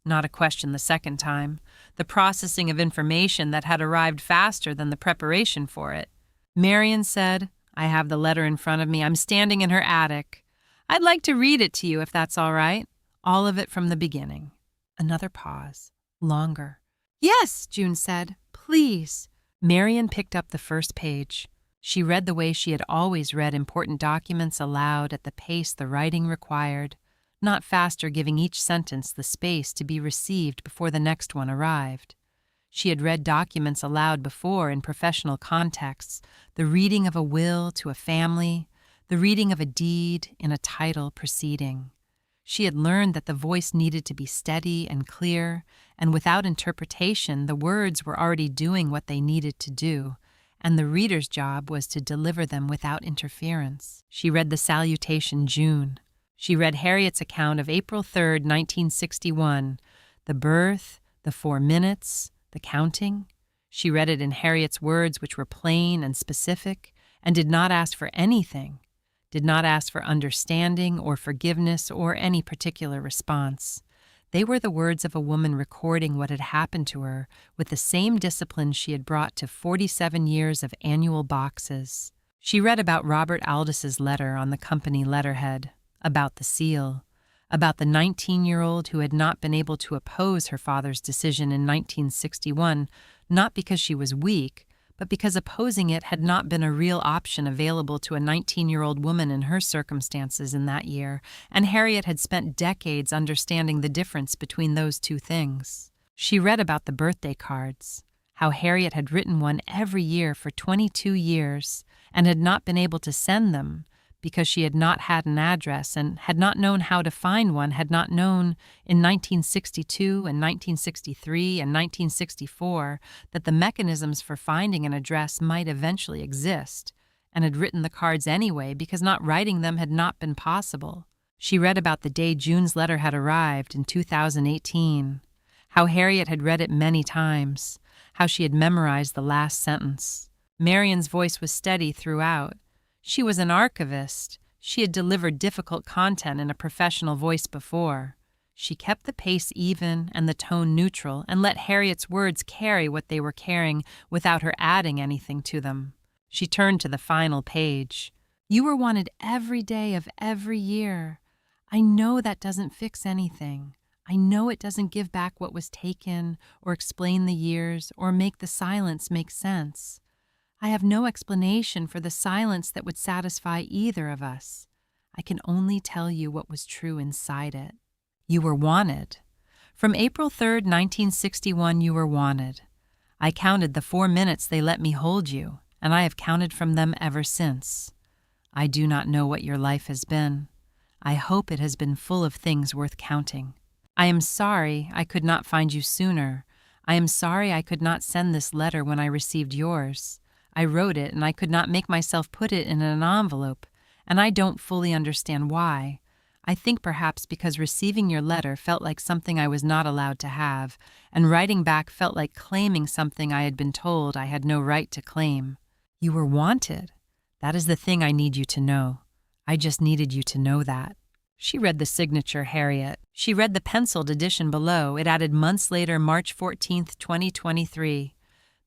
Not a question the second time. The processing of information that had arrived faster than the preparation for it. Marion said, "I have the letter in front of me. I'm standing in her attic. I'd like to read it to you if that's all right. All of it from the beginning." Another pause. Longer. "Yes," June said. "Please." Marion picked up the first page. She read the way she had always read important documents aloud at the pace the writing required, not faster, giving each sentence the space to be received before the next one arrived. She had read documents aloud before in professional contexts, the reading of a will to a family, the reading of a deed in a title proceeding. She had learned that the voice needed to be steady and clear, and without interpretation, the words were already doing what they needed to do, and the reader's job was to deliver them without interference. She read the salutation June. She read Harriet's account of April 3rd, 1961, the birth, the 4 minutes, the counting. She read it in Harriet's words, which were plain and specific, and did not ask for anything, did not ask for understanding or forgiveness or any particular response. They were the words of a woman recording what had happened to her with the same discipline she had brought to 47 years of annual boxes. She read about Robert Aldis's letter on the company letterhead, about the seal, about the 19-year-old who had not been able to oppose her father's decision in 1961, not because she was weak, but because opposing it had not been a real option available to a 19-year-old woman in her circumstances in that year, and Harriet had spent decades understanding the difference between those two things. She read about the birthday cards, how Harriet had written one every year for 22 years and had not been able to send them because she had not had an address and had not known how to find one, had not known in 1962 and 1963 and 1964 that the mechanisms for finding an address might eventually exist, and had written the cards anyway because not writing them had not been possible. She read about the day June's letter had arrived in 2018, how Harriet had read it many times, how she had memorized the last sentence. Marion's voice was steady throughout. She was an archivist. She had delivered difficult content in a professional voice before. She kept the pace even and the tone neutral and let Harriet's words carry what they were carrying without her adding anything to them. She turned to the final page. You were wanted every day of every year. I know that doesn't fix anything. I know it doesn't give back what was taken or explain the years or make the silence make sense. I have no explanation for the silence that would satisfy either of us. I can only tell you what was true inside it. You were wanted. From April 3rd, 1961, you were wanted. I counted the 4 minutes they let me hold you, and I have counted from them ever since. I do not know what your life has been. I hope it has been full of things worth counting. I am sorry I could not find you sooner. I am sorry I could not send this letter when I received yours. I wrote it and I could not make myself put it in an envelope, and I don't fully understand why. I think perhaps because receiving your letter felt like something I was not allowed to have, and writing back felt like claiming something I had been told I had no right to claim. You were wanted. That is the thing I need you to know. I just needed you to know that. She read the signature, Harriet. She read the penciled edition below. It added months later, March 14th, 2023.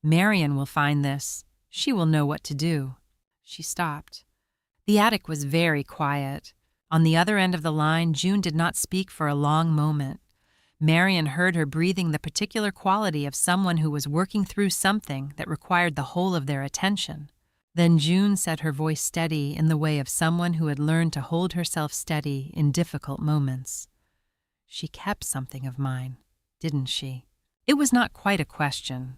Marion will find this. She will know what to do. She stopped. The attic was very quiet. On the other end of the line, June did not speak for a long moment. Marion heard her breathing the particular quality of someone who was working through something that required the whole of their attention. Then June set her voice steady in the way of someone who had learned to hold herself steady in difficult moments. She kept something of mine, didn't she? It was not quite a question.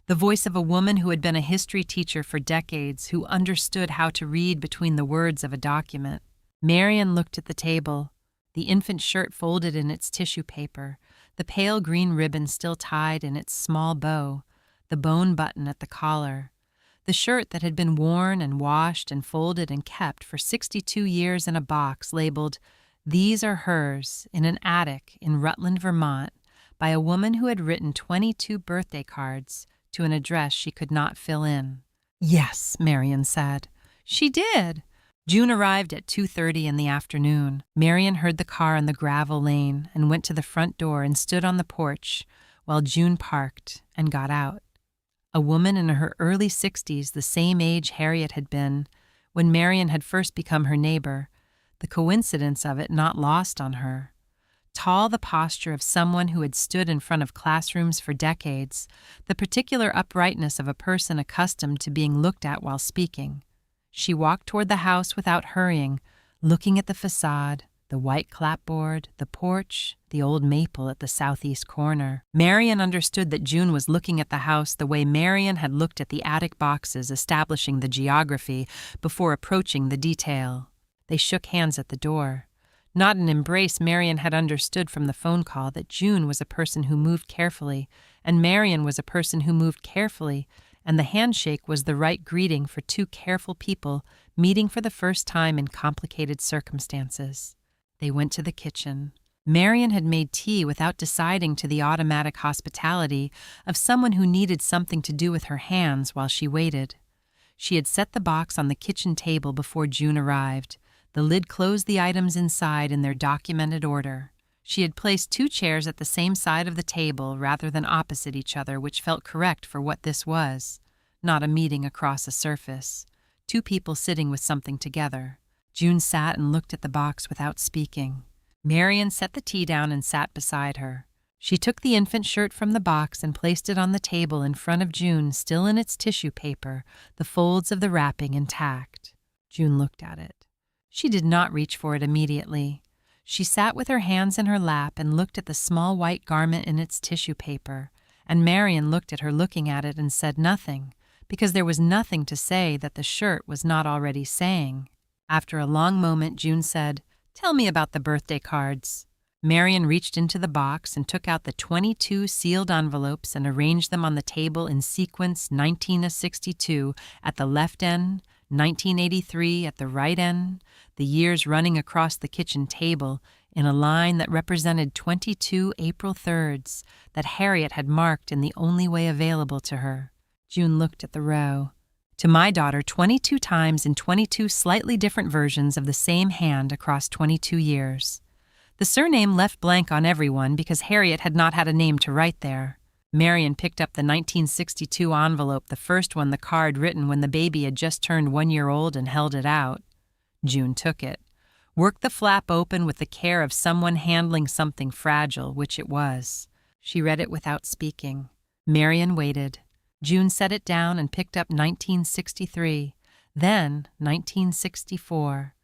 The voice of a woman who had been a history teacher for decades, who understood how to read between the words of a document. Marion looked at the table, the infant shirt folded in its tissue paper, the pale green ribbon still tied in its small bow, the bone button at the collar, the shirt that had been worn and washed and folded and kept for 62 years in a box labeled, "These are hers," in an attic in Rutland, Vermont, by a woman who had written 22 birthday cards to an address she could not fill in. Yes, Marion said. She did. June arrived at 2:30 in the afternoon. Marion heard the car on the gravel lane and went to the front door and stood on the porch while June parked and got out. A woman in her early 60s, the same age Harriet had been when Marion had first become her neighbor, the coincidence of it not lost on her. Tall, the posture of someone who had stood in front of classrooms for decades, the particular uprightness of a person accustomed to being looked at while speaking. She walked toward the house without hurrying, looking at the facade, the white clapboard, the porch, the old maple at the southeast corner. Marion understood that June was looking at the house the way Marion had looked at the attic boxes, establishing the geography before approaching the detail. They shook hands at the door. Not an embrace. Marion had understood from the phone call that June was a person who moved carefully, and Marion was a person who moved carefully, and the handshake was the right greeting for two careful people meeting for the first time in complicated circumstances. They went to the kitchen. Marion had made tea without deciding to the automatic hospitality of someone who needed something to do with her hands while she waited. She had set the box on the kitchen table before June arrived. The lid closed the items inside in their documented order. She had placed 2 chairs at the same side of the table rather than opposite each other, which felt correct for what this was. Not a meeting across a surface. 2 people sitting with something together. June sat and looked at the box without speaking. Marion set the tea down and sat beside her. She took the infant shirt from the box and placed it on the table in front of June, still in its tissue paper, the folds of the wrapping intact. June looked at it. She did not reach for it immediately. She sat with her hands in her lap and looked at the small white garment in its tissue paper, and Marion looked at her looking at it and said nothing, because there was nothing to say that the shirt was not already saying. After a long moment, June said, "Tell me about the birthday cards." Marion reached into the box and took out the 22 sealed envelopes and arranged them on the table in sequence 1962 at the left end, 1983 at the right end, the years running across the kitchen table in a line that represented 22 April 3rds that Harriet had marked in the only way available to her. June looked at the row. To my daughter 22 times in 22 slightly different versions of the same hand across 22 years. The surname left blank on everyone because Harriet had not had a name to write there. Marion picked up the 1962 envelope, the first one, the card written when the baby had just turned 1 year old, and held it out. June took it, worked the flap open with the care of someone handling something fragile, which it was. She read it without speaking. Marion waited. June set it down and picked up 1963, then 1964.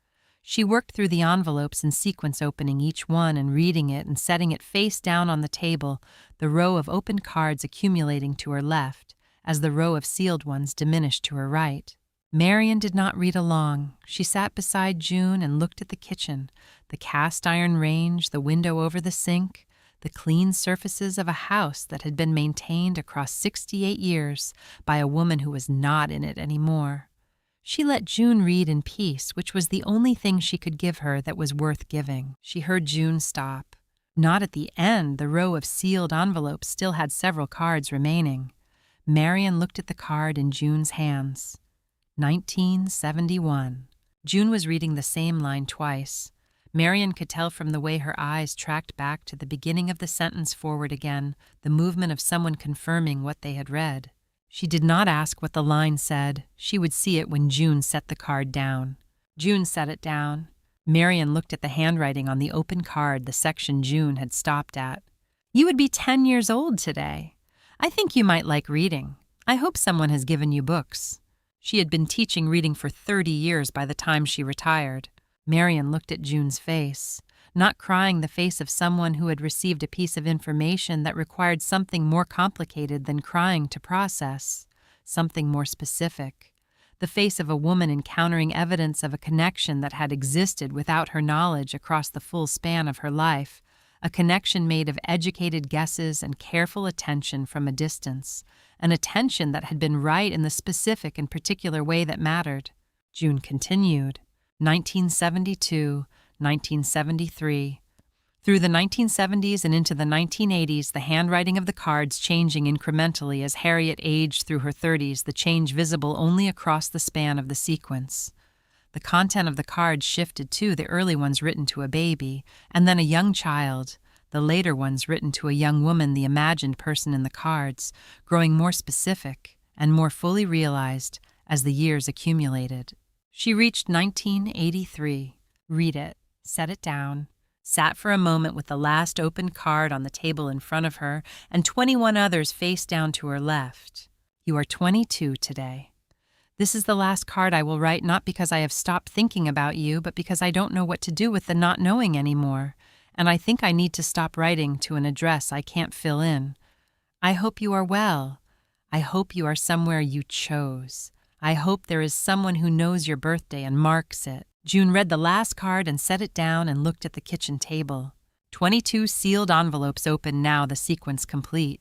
She worked through the envelopes in sequence, opening each one and reading it and setting it face down on the table, the row of open cards accumulating to her left as the row of sealed ones diminished to her right. Marion did not read along. She sat beside June and looked at the kitchen, the cast iron range, the window over the sink, the clean surfaces of a house that had been maintained across 68 years by a woman who was not in it anymore. She let June read in peace, which was the only thing she could give her that was worth giving. She heard June stop. Not at the end. The row of sealed envelopes still had several cards remaining. Marion looked at the card in June's hands. 1971. June was reading the same line twice. Marion could tell from the way her eyes tracked back to the beginning of the sentence forward again, the movement of someone confirming what they had read. She did not ask what the line said. She would see it when June set the card down. June set it down. Marion looked at the handwriting on the open card, the section June had stopped at. You would be 10 years old today. I think you might like reading. I hope someone has given you books. She had been teaching reading for 30 years by the time she retired. Marion looked at June's face, not crying, the face of someone who had received a piece of information that required something more complicated than crying to process, something more specific. The face of a woman encountering evidence of a connection that had existed without her knowledge across the full span of her life, a connection made of educated guesses and careful attention from a distance, an attention that had been right in the specific and particular way that mattered. June continued. 1972, 1973. Through the 1970s and into the 1980s, the handwriting of the cards changing incrementally as Harriet aged through her 30s, the change visible only across the span of the sequence. The content of the cards shifted too, the early ones written to a baby, and then a young child, the later ones written to a young woman, the imagined person in the cards, growing more specific and more fully realized as the years accumulated. She reached 1983. Read it, set it down, sat for a moment with the last open card on the table in front of her and 21 others face down to her left. You are 22 today. This is the last card I will write, not because I have stopped thinking about you, but because I don't know what to do with the not knowing anymore, and I think I need to stop writing to an address I can't fill in. I hope you are well. I hope you are somewhere you chose. I hope there is someone who knows your birthday and marks it. June read the last card and set it down and looked at the kitchen table. 22 sealed envelopes open now, the sequence complete.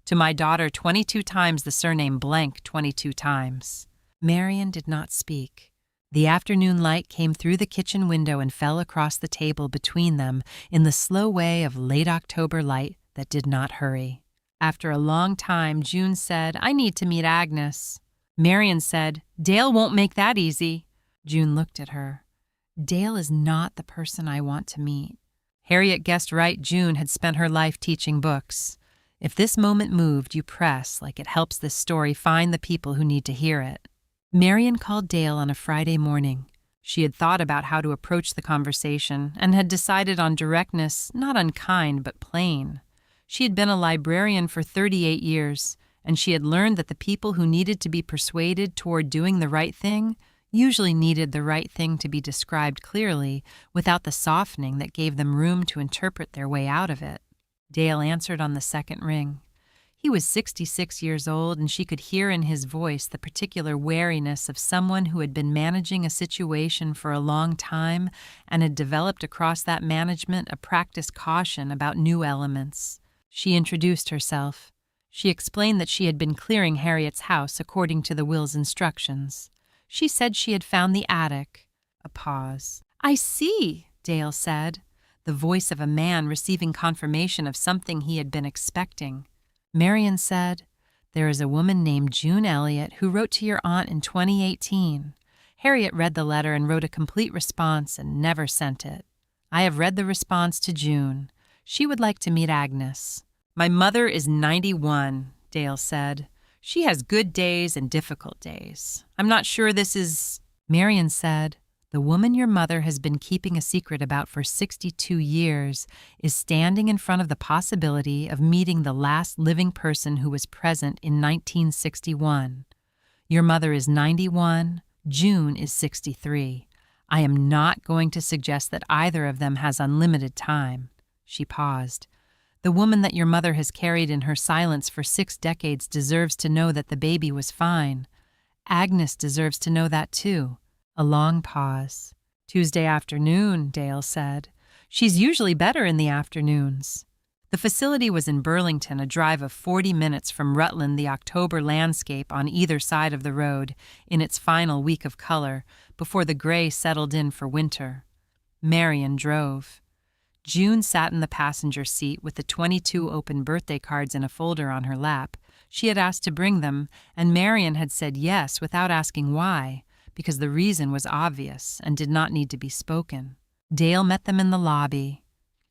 To my daughter 22 times, the surname blank 22 times. Marion did not speak. The afternoon light came through the kitchen window and fell across the table between them in the slow way of late October light that did not hurry. After a long time, June said, I need to meet Agnes. Marion said, Dale won't make that easy. June looked at her. Dale is not the person I want to meet. Harriet guessed right. June had spent her life teaching books. If this moment moved, you press, like it helps this story find the people who need to hear it. Marion called Dale on a Friday morning. She had thought about how to approach the conversation and had decided on directness, not unkind but plain. She had been a librarian for 38 years, and she had learned that the people who needed to be persuaded toward doing the right thing usually needed the right thing to be described clearly without the softening that gave them room to interpret their way out of it. Dale answered on the second ring. He was 66 years old, and she could hear in his voice the particular wariness of someone who had been managing a situation for a long time and had developed across that management a practiced caution about new elements. She introduced herself. She explained that she had been clearing Harriet's house according to the will's instructions. She said she had found the attic. A pause. I see, Dale said, the voice of a man receiving confirmation of something he had been expecting. Marion said, There is a woman named June Elliott who wrote to your aunt in 2018. Harriet read the letter and wrote a complete response and never sent it. I have read the response to June. She would like to meet Agnes. My mother is 91, Dale said. She has good days and difficult days. I'm not sure this is... Marion said, the woman your mother has been keeping a secret about for 62 years is standing in front of the possibility of meeting the last living person who was present in 1961. Your mother is 91, June is 63. I am not going to suggest that either of them has unlimited time. She paused. The woman that your mother has carried in her silence for 6 decades deserves to know that the baby was fine. Agnes deserves to know that too. A long pause. Tuesday afternoon, Dale said. She's usually better in the afternoons. The facility was in Burlington, a drive of 40 minutes from Rutland, the October landscape on either side of the road, in its final week of color, before the gray settled in for winter. Marion drove. June sat in the passenger seat with the 22 open birthday cards in a folder on her lap. She had asked to bring them, and Marion had said yes without asking why, because the reason was obvious and did not need to be spoken. Dale met them in the lobby.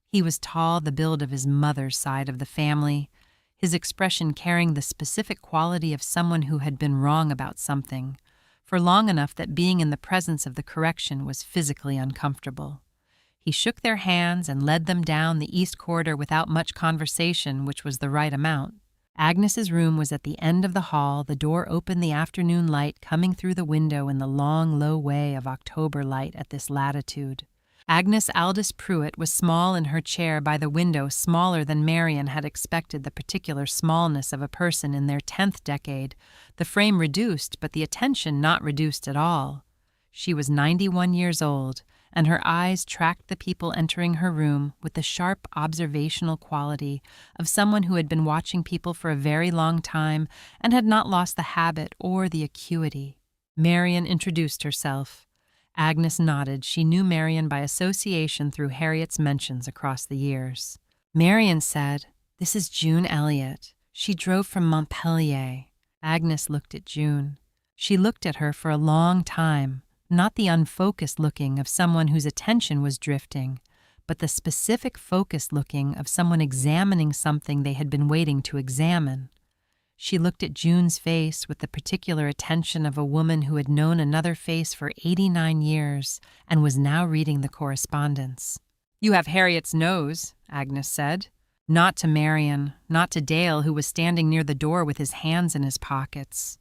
He was tall, the build of his mother's side of the family, his expression carrying the specific quality of someone who had been wrong about something, for long enough that being in the presence of the correction was physically uncomfortable. He shook their hands and led them down the east corridor without much conversation, which was the right amount. Agnes's room was at the end of the hall, the door open, the afternoon light coming through the window in the long, low way of October light at this latitude. Agnes Aldous Pruitt was small in her chair by the window, smaller than Marion had expected the particular smallness of a person in their 10th decade, the frame reduced but the attention not reduced at all. She was 91 years old, and her eyes tracked the people entering her room with the sharp observational quality of someone who had been watching people for a very long time and had not lost the habit or the acuity. Marion introduced herself. Agnes nodded. She knew Marion by association through Harriet's mentions across the years. Marion said, "This is June Elliott. She drove from Montpellier." Agnes looked at June. She looked at her for a long time, not the unfocused looking of someone whose attention was drifting, but the specific focused looking of someone examining something they had been waiting to examine. She looked at June's face with the particular attention of a woman who had known another face for 89 years and was now reading the correspondence. "You have Harriet's nose," Agnes said. Not to Marion, not to Dale, who was standing near the door with his hands in his pockets.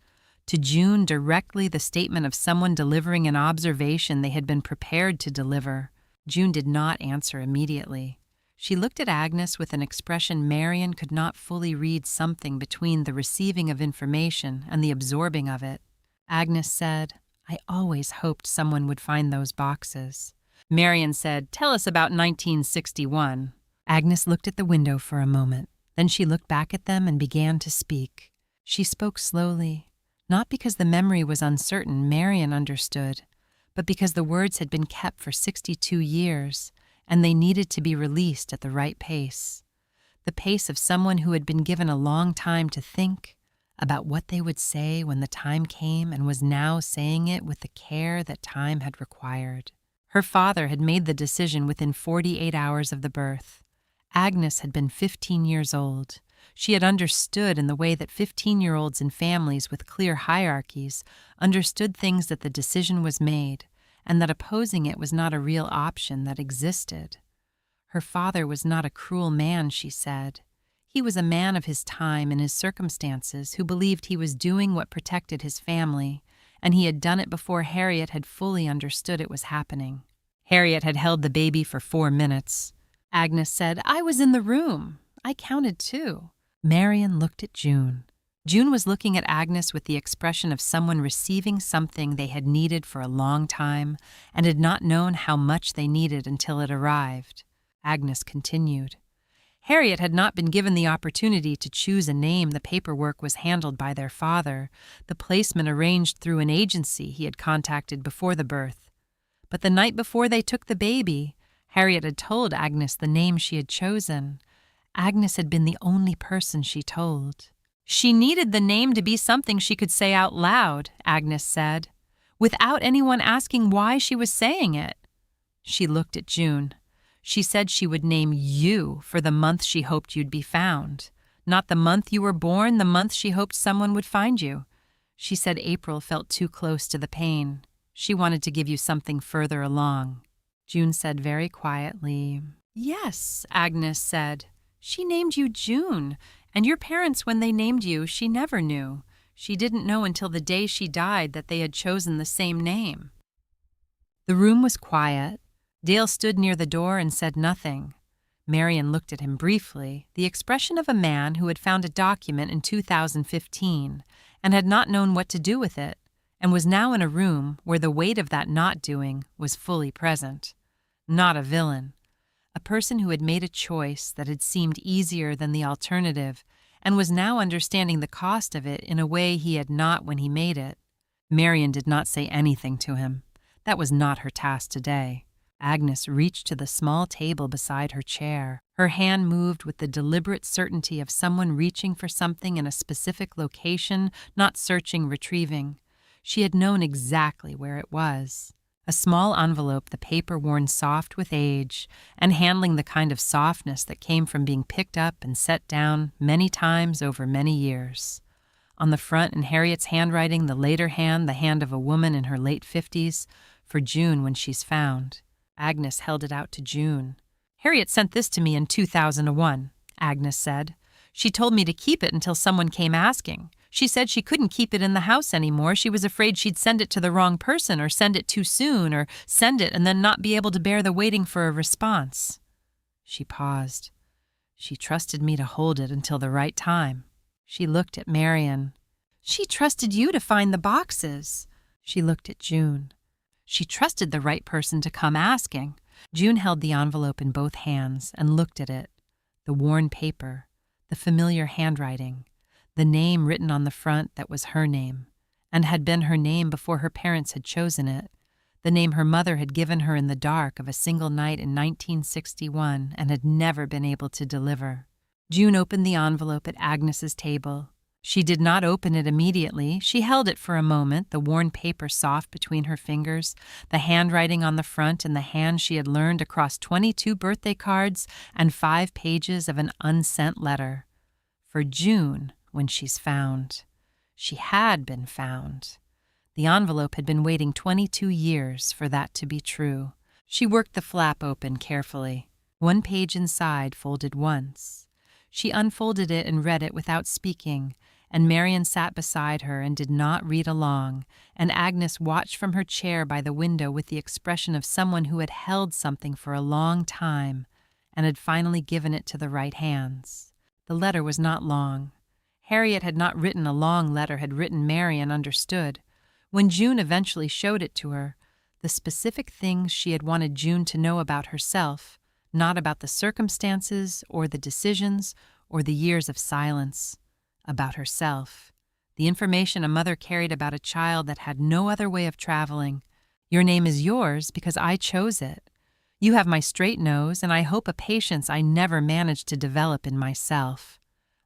To June, directly the statement of someone delivering an observation they had been prepared to deliver. June did not answer immediately. She looked at Agnes with an expression Marion could not fully read, something between the receiving of information and the absorbing of it. Agnes said, "I always hoped someone would find those boxes." Marion said, "Tell us about 1961. Agnes looked at the window for a moment. Then she looked back at them and began to speak. She spoke slowly, not because the memory was uncertain, Marion understood, but because the words had been kept for 62 years, and they needed to be released at the right pace. The pace of someone who had been given a long time to think about what they would say when the time came and was now saying it with the care that time had required. Her father had made the decision within 48 hours of the birth. Agnes had been 15 years old. She had understood in the way that 15-year-olds in families with clear hierarchies understood things that the decision was made, and that opposing it was not a real option that existed. Her father was not a cruel man, she said. He was a man of his time and his circumstances who believed he was doing what protected his family, and he had done it before Harriet had fully understood it was happening. Harriet had held the baby for 4 minutes. Agnes said, "I was in the room. I counted too." Marion looked at June. June was looking at Agnes with the expression of someone receiving something they had needed for a long time and had not known how much they needed until it arrived. Agnes continued. Harriet had not been given the opportunity to choose a name. The paperwork was handled by their father, the placement arranged through an agency he had contacted before the birth. But the night before they took the baby, Harriet had told Agnes the name she had chosen. Agnes had been the only person she told. She needed the name to be something she could say out loud, Agnes said, without anyone asking why she was saying it. She looked at June. She said she would name you for the month she hoped you'd be found. Not the month you were born, the month she hoped someone would find you. She said April felt too close to the pain. She wanted to give you something further along. June said very quietly, "Yes," Agnes said. "She named you June, and your parents, when they named you, she never knew. She didn't know until the day she died that they had chosen the same name." The room was quiet. Dale stood near the door and said nothing. Marian looked at him briefly, the expression of a man who had found a document in 2015 and had not known what to do with it, and was now in a room where the weight of that not doing was fully present. Not a villain. A person who had made a choice that had seemed easier than the alternative and was now understanding the cost of it in a way he had not when he made it. Marian did not say anything to him. That was not her task today. Agnes reached to the small table beside her chair. Her hand moved with the deliberate certainty of someone reaching for something in a specific location, not searching, retrieving. She had known exactly where it was. A small envelope, the paper worn soft with age, and handling the kind of softness that came from being picked up and set down many times over many years. On the front, in Harriet's handwriting, the later hand, the hand of a woman in her late 50s, for June when she's found. Agnes held it out to June. "Harriet sent this to me in 2001, Agnes said. "She told me to keep it until someone came asking. She said she couldn't keep it in the house anymore. She was afraid she'd send it to the wrong person or send it too soon or send it and then not be able to bear the waiting for a response." She paused. "She trusted me to hold it until the right time." She looked at Marian. "She trusted you to find the boxes." She looked at June. "She trusted the right person to come asking." June held the envelope in both hands and looked at it. The worn paper, the familiar handwriting, the name written on the front that was her name, and had been her name before her parents had chosen it, the name her mother had given her in the dark of a single night in 1961 and had never been able to deliver. June opened the envelope at Agnes's table. She did not open it immediately. She held it for a moment, the worn paper soft between her fingers, the handwriting on the front in the hand she had learned across 22 birthday cards and 5 pages of an unsent letter. For June, when she's found. She had been found. The envelope had been waiting 22 years for that to be true. She worked the flap open carefully. One page inside folded once. She unfolded it and read it without speaking, and Marian sat beside her and did not read along, and Agnes watched from her chair by the window with the expression of someone who had held something for a long time and had finally given it to the right hands. The letter was not long. Harriet had not written a long letter, had written Marian understood. When June eventually showed it to her, the specific things she had wanted June to know about herself, not about the circumstances or the decisions or the years of silence, about herself. The information a mother carried about a child that had no other way of traveling. "Your name is yours because I chose it. You have my straight nose, and I hope a patience I never managed to develop in myself.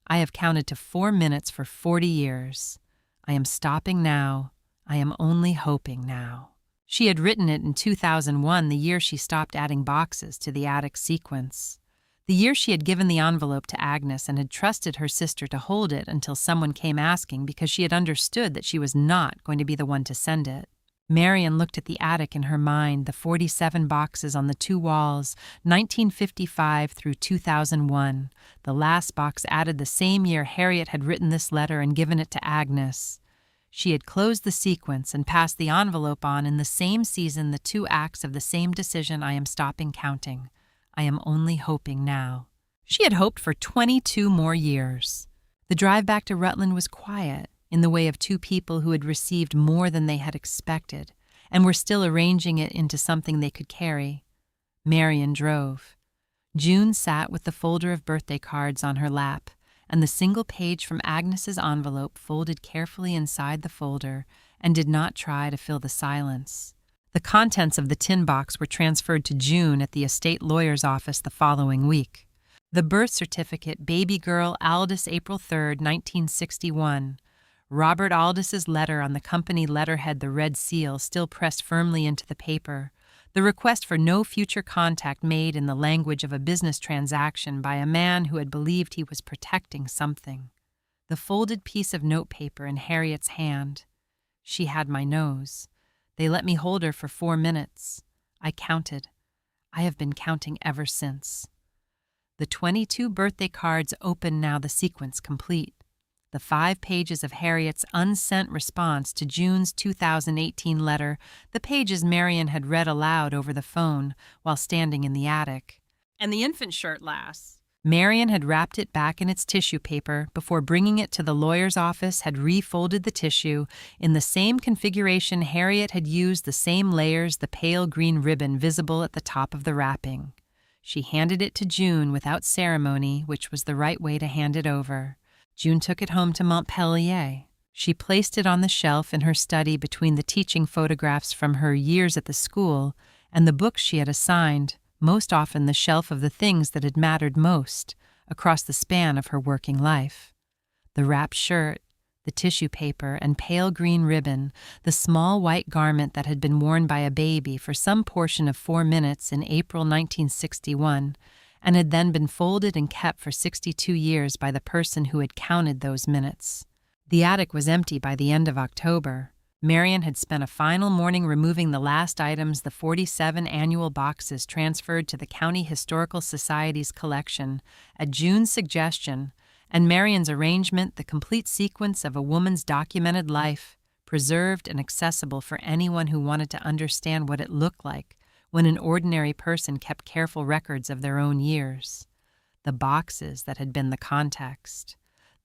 I have counted to 4 minutes for 40 years. I am stopping now. I am only hoping now." She had written it in 2001, the year she stopped adding boxes to the attic sequence. The year she had given the envelope to Agnes and had trusted her sister to hold it until someone came asking because she had understood that she was not going to be the one to send it. Marian looked at the attic in her mind, the 47 boxes on the 2 walls, 1955 through 2001. The last box added the same year Harriet had written this letter and given it to Agnes. She had closed the sequence and passed the envelope on in the same season, the 2 acts of the same decision. I am stopping counting. I am only hoping now. She had hoped for 22 more years. The drive back to Rutland was quiet, in the way of 2 people who had received more than they had expected and were still arranging it into something they could carry. Marian drove. June sat with the folder of birthday cards on her lap and the single page from Agnes's envelope folded carefully inside the folder and did not try to fill the silence. The contents of the tin box were transferred to June at the estate lawyer's office the following week. The birth certificate, baby girl Aldous, April 3, 1961. Robert Aldis's letter on the company letterhead, the red seal, still pressed firmly into the paper. The request for no future contact made in the language of a business transaction by a man who had believed he was protecting something. The folded piece of notepaper in Harriet's hand. She had my nose. They let me hold her for 4 minutes. I counted. I have been counting ever since. The 22 birthday cards open now, the sequence complete. The 5 pages of Harriet's unsent response to June's 2018 letter, the pages Marion had read aloud over the phone while standing in the attic. And the infant shirt, lass. Marion had wrapped it back in its tissue paper before bringing it to the lawyer's office, had refolded the tissue in the same configuration Harriet had used, the same layers, the pale green ribbon visible at the top of the wrapping. She handed it to June without ceremony, which was the right way to hand it over. June took it home to Montpellier. She placed it on the shelf in her study between the teaching photographs from her years at the school and the books she had assigned, most often the shelf of the things that had mattered most, across the span of her working life. The wrapped shirt, the tissue paper and pale green ribbon, the small white garment that had been worn by a baby for some portion of 4 minutes in April 1961, and had then been folded and kept for 62 years by the person who had counted those minutes. The attic was empty by the end of October. Marion had spent a final morning removing the last items, the 47 annual boxes transferred to the County Historical Society's collection, at June's suggestion, and Marion's arrangement, the complete sequence of a woman's documented life, preserved and accessible for anyone who wanted to understand what it looked like when an ordinary person kept careful records of their own years. The boxes that had been the context.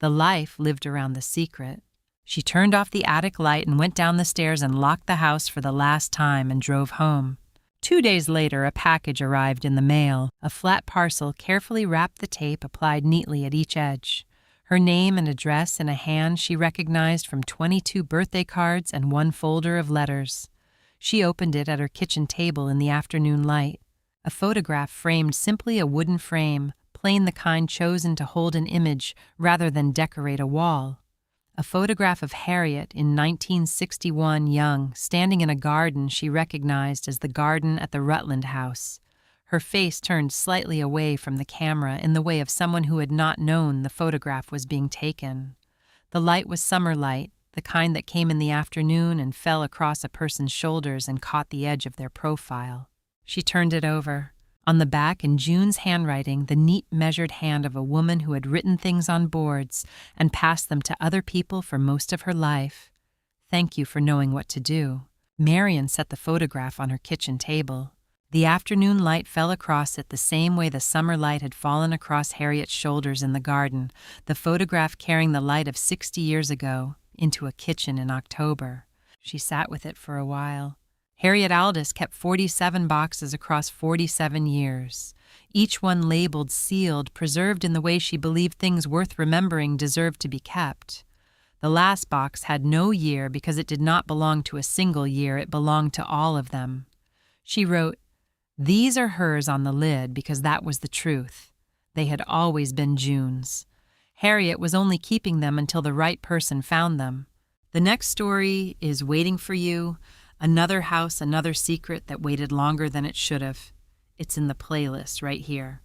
The life lived around the secret. She turned off the attic light and went down the stairs and locked the house for the last time and drove home. 2 days later, a package arrived in the mail, a flat parcel carefully wrapped, the tape applied neatly at each edge. Her name and address in a hand she recognized from 22 birthday cards and 1 folder of letters. She opened it at her kitchen table in the afternoon light. A photograph framed simply a wooden frame, plain, the kind chosen to hold an image rather than decorate a wall. A photograph of Harriet in 1961, young, standing in a garden she recognized as the garden at the Rutland House. Her face turned slightly away from the camera in the way of someone who had not known the photograph was being taken. The light was summer light, the kind that came in the afternoon and fell across a person's shoulders and caught the edge of their profile. She turned it over. On the back, in June's handwriting, the neat, measured hand of a woman who had written things on boards and passed them to other people for most of her life. Thank you for knowing what to do. Marion set the photograph on her kitchen table. The afternoon light fell across it the same way the summer light had fallen across Harriet's shoulders in the garden, the photograph carrying the light of 60 years ago into a kitchen in October. She sat with it for a while. Harriet Aldis kept 47 boxes across 47 years, each one labeled, sealed, preserved in the way she believed things worth remembering deserved to be kept. The last box had no year because it did not belong to a single year, it belonged to all of them. She wrote, "These are hers" on the lid because that was the truth. They had always been June's. Harriet was only keeping them until the right person found them. The next story is waiting for you. Another house, another secret that waited longer than it should have. It's in the playlist right here.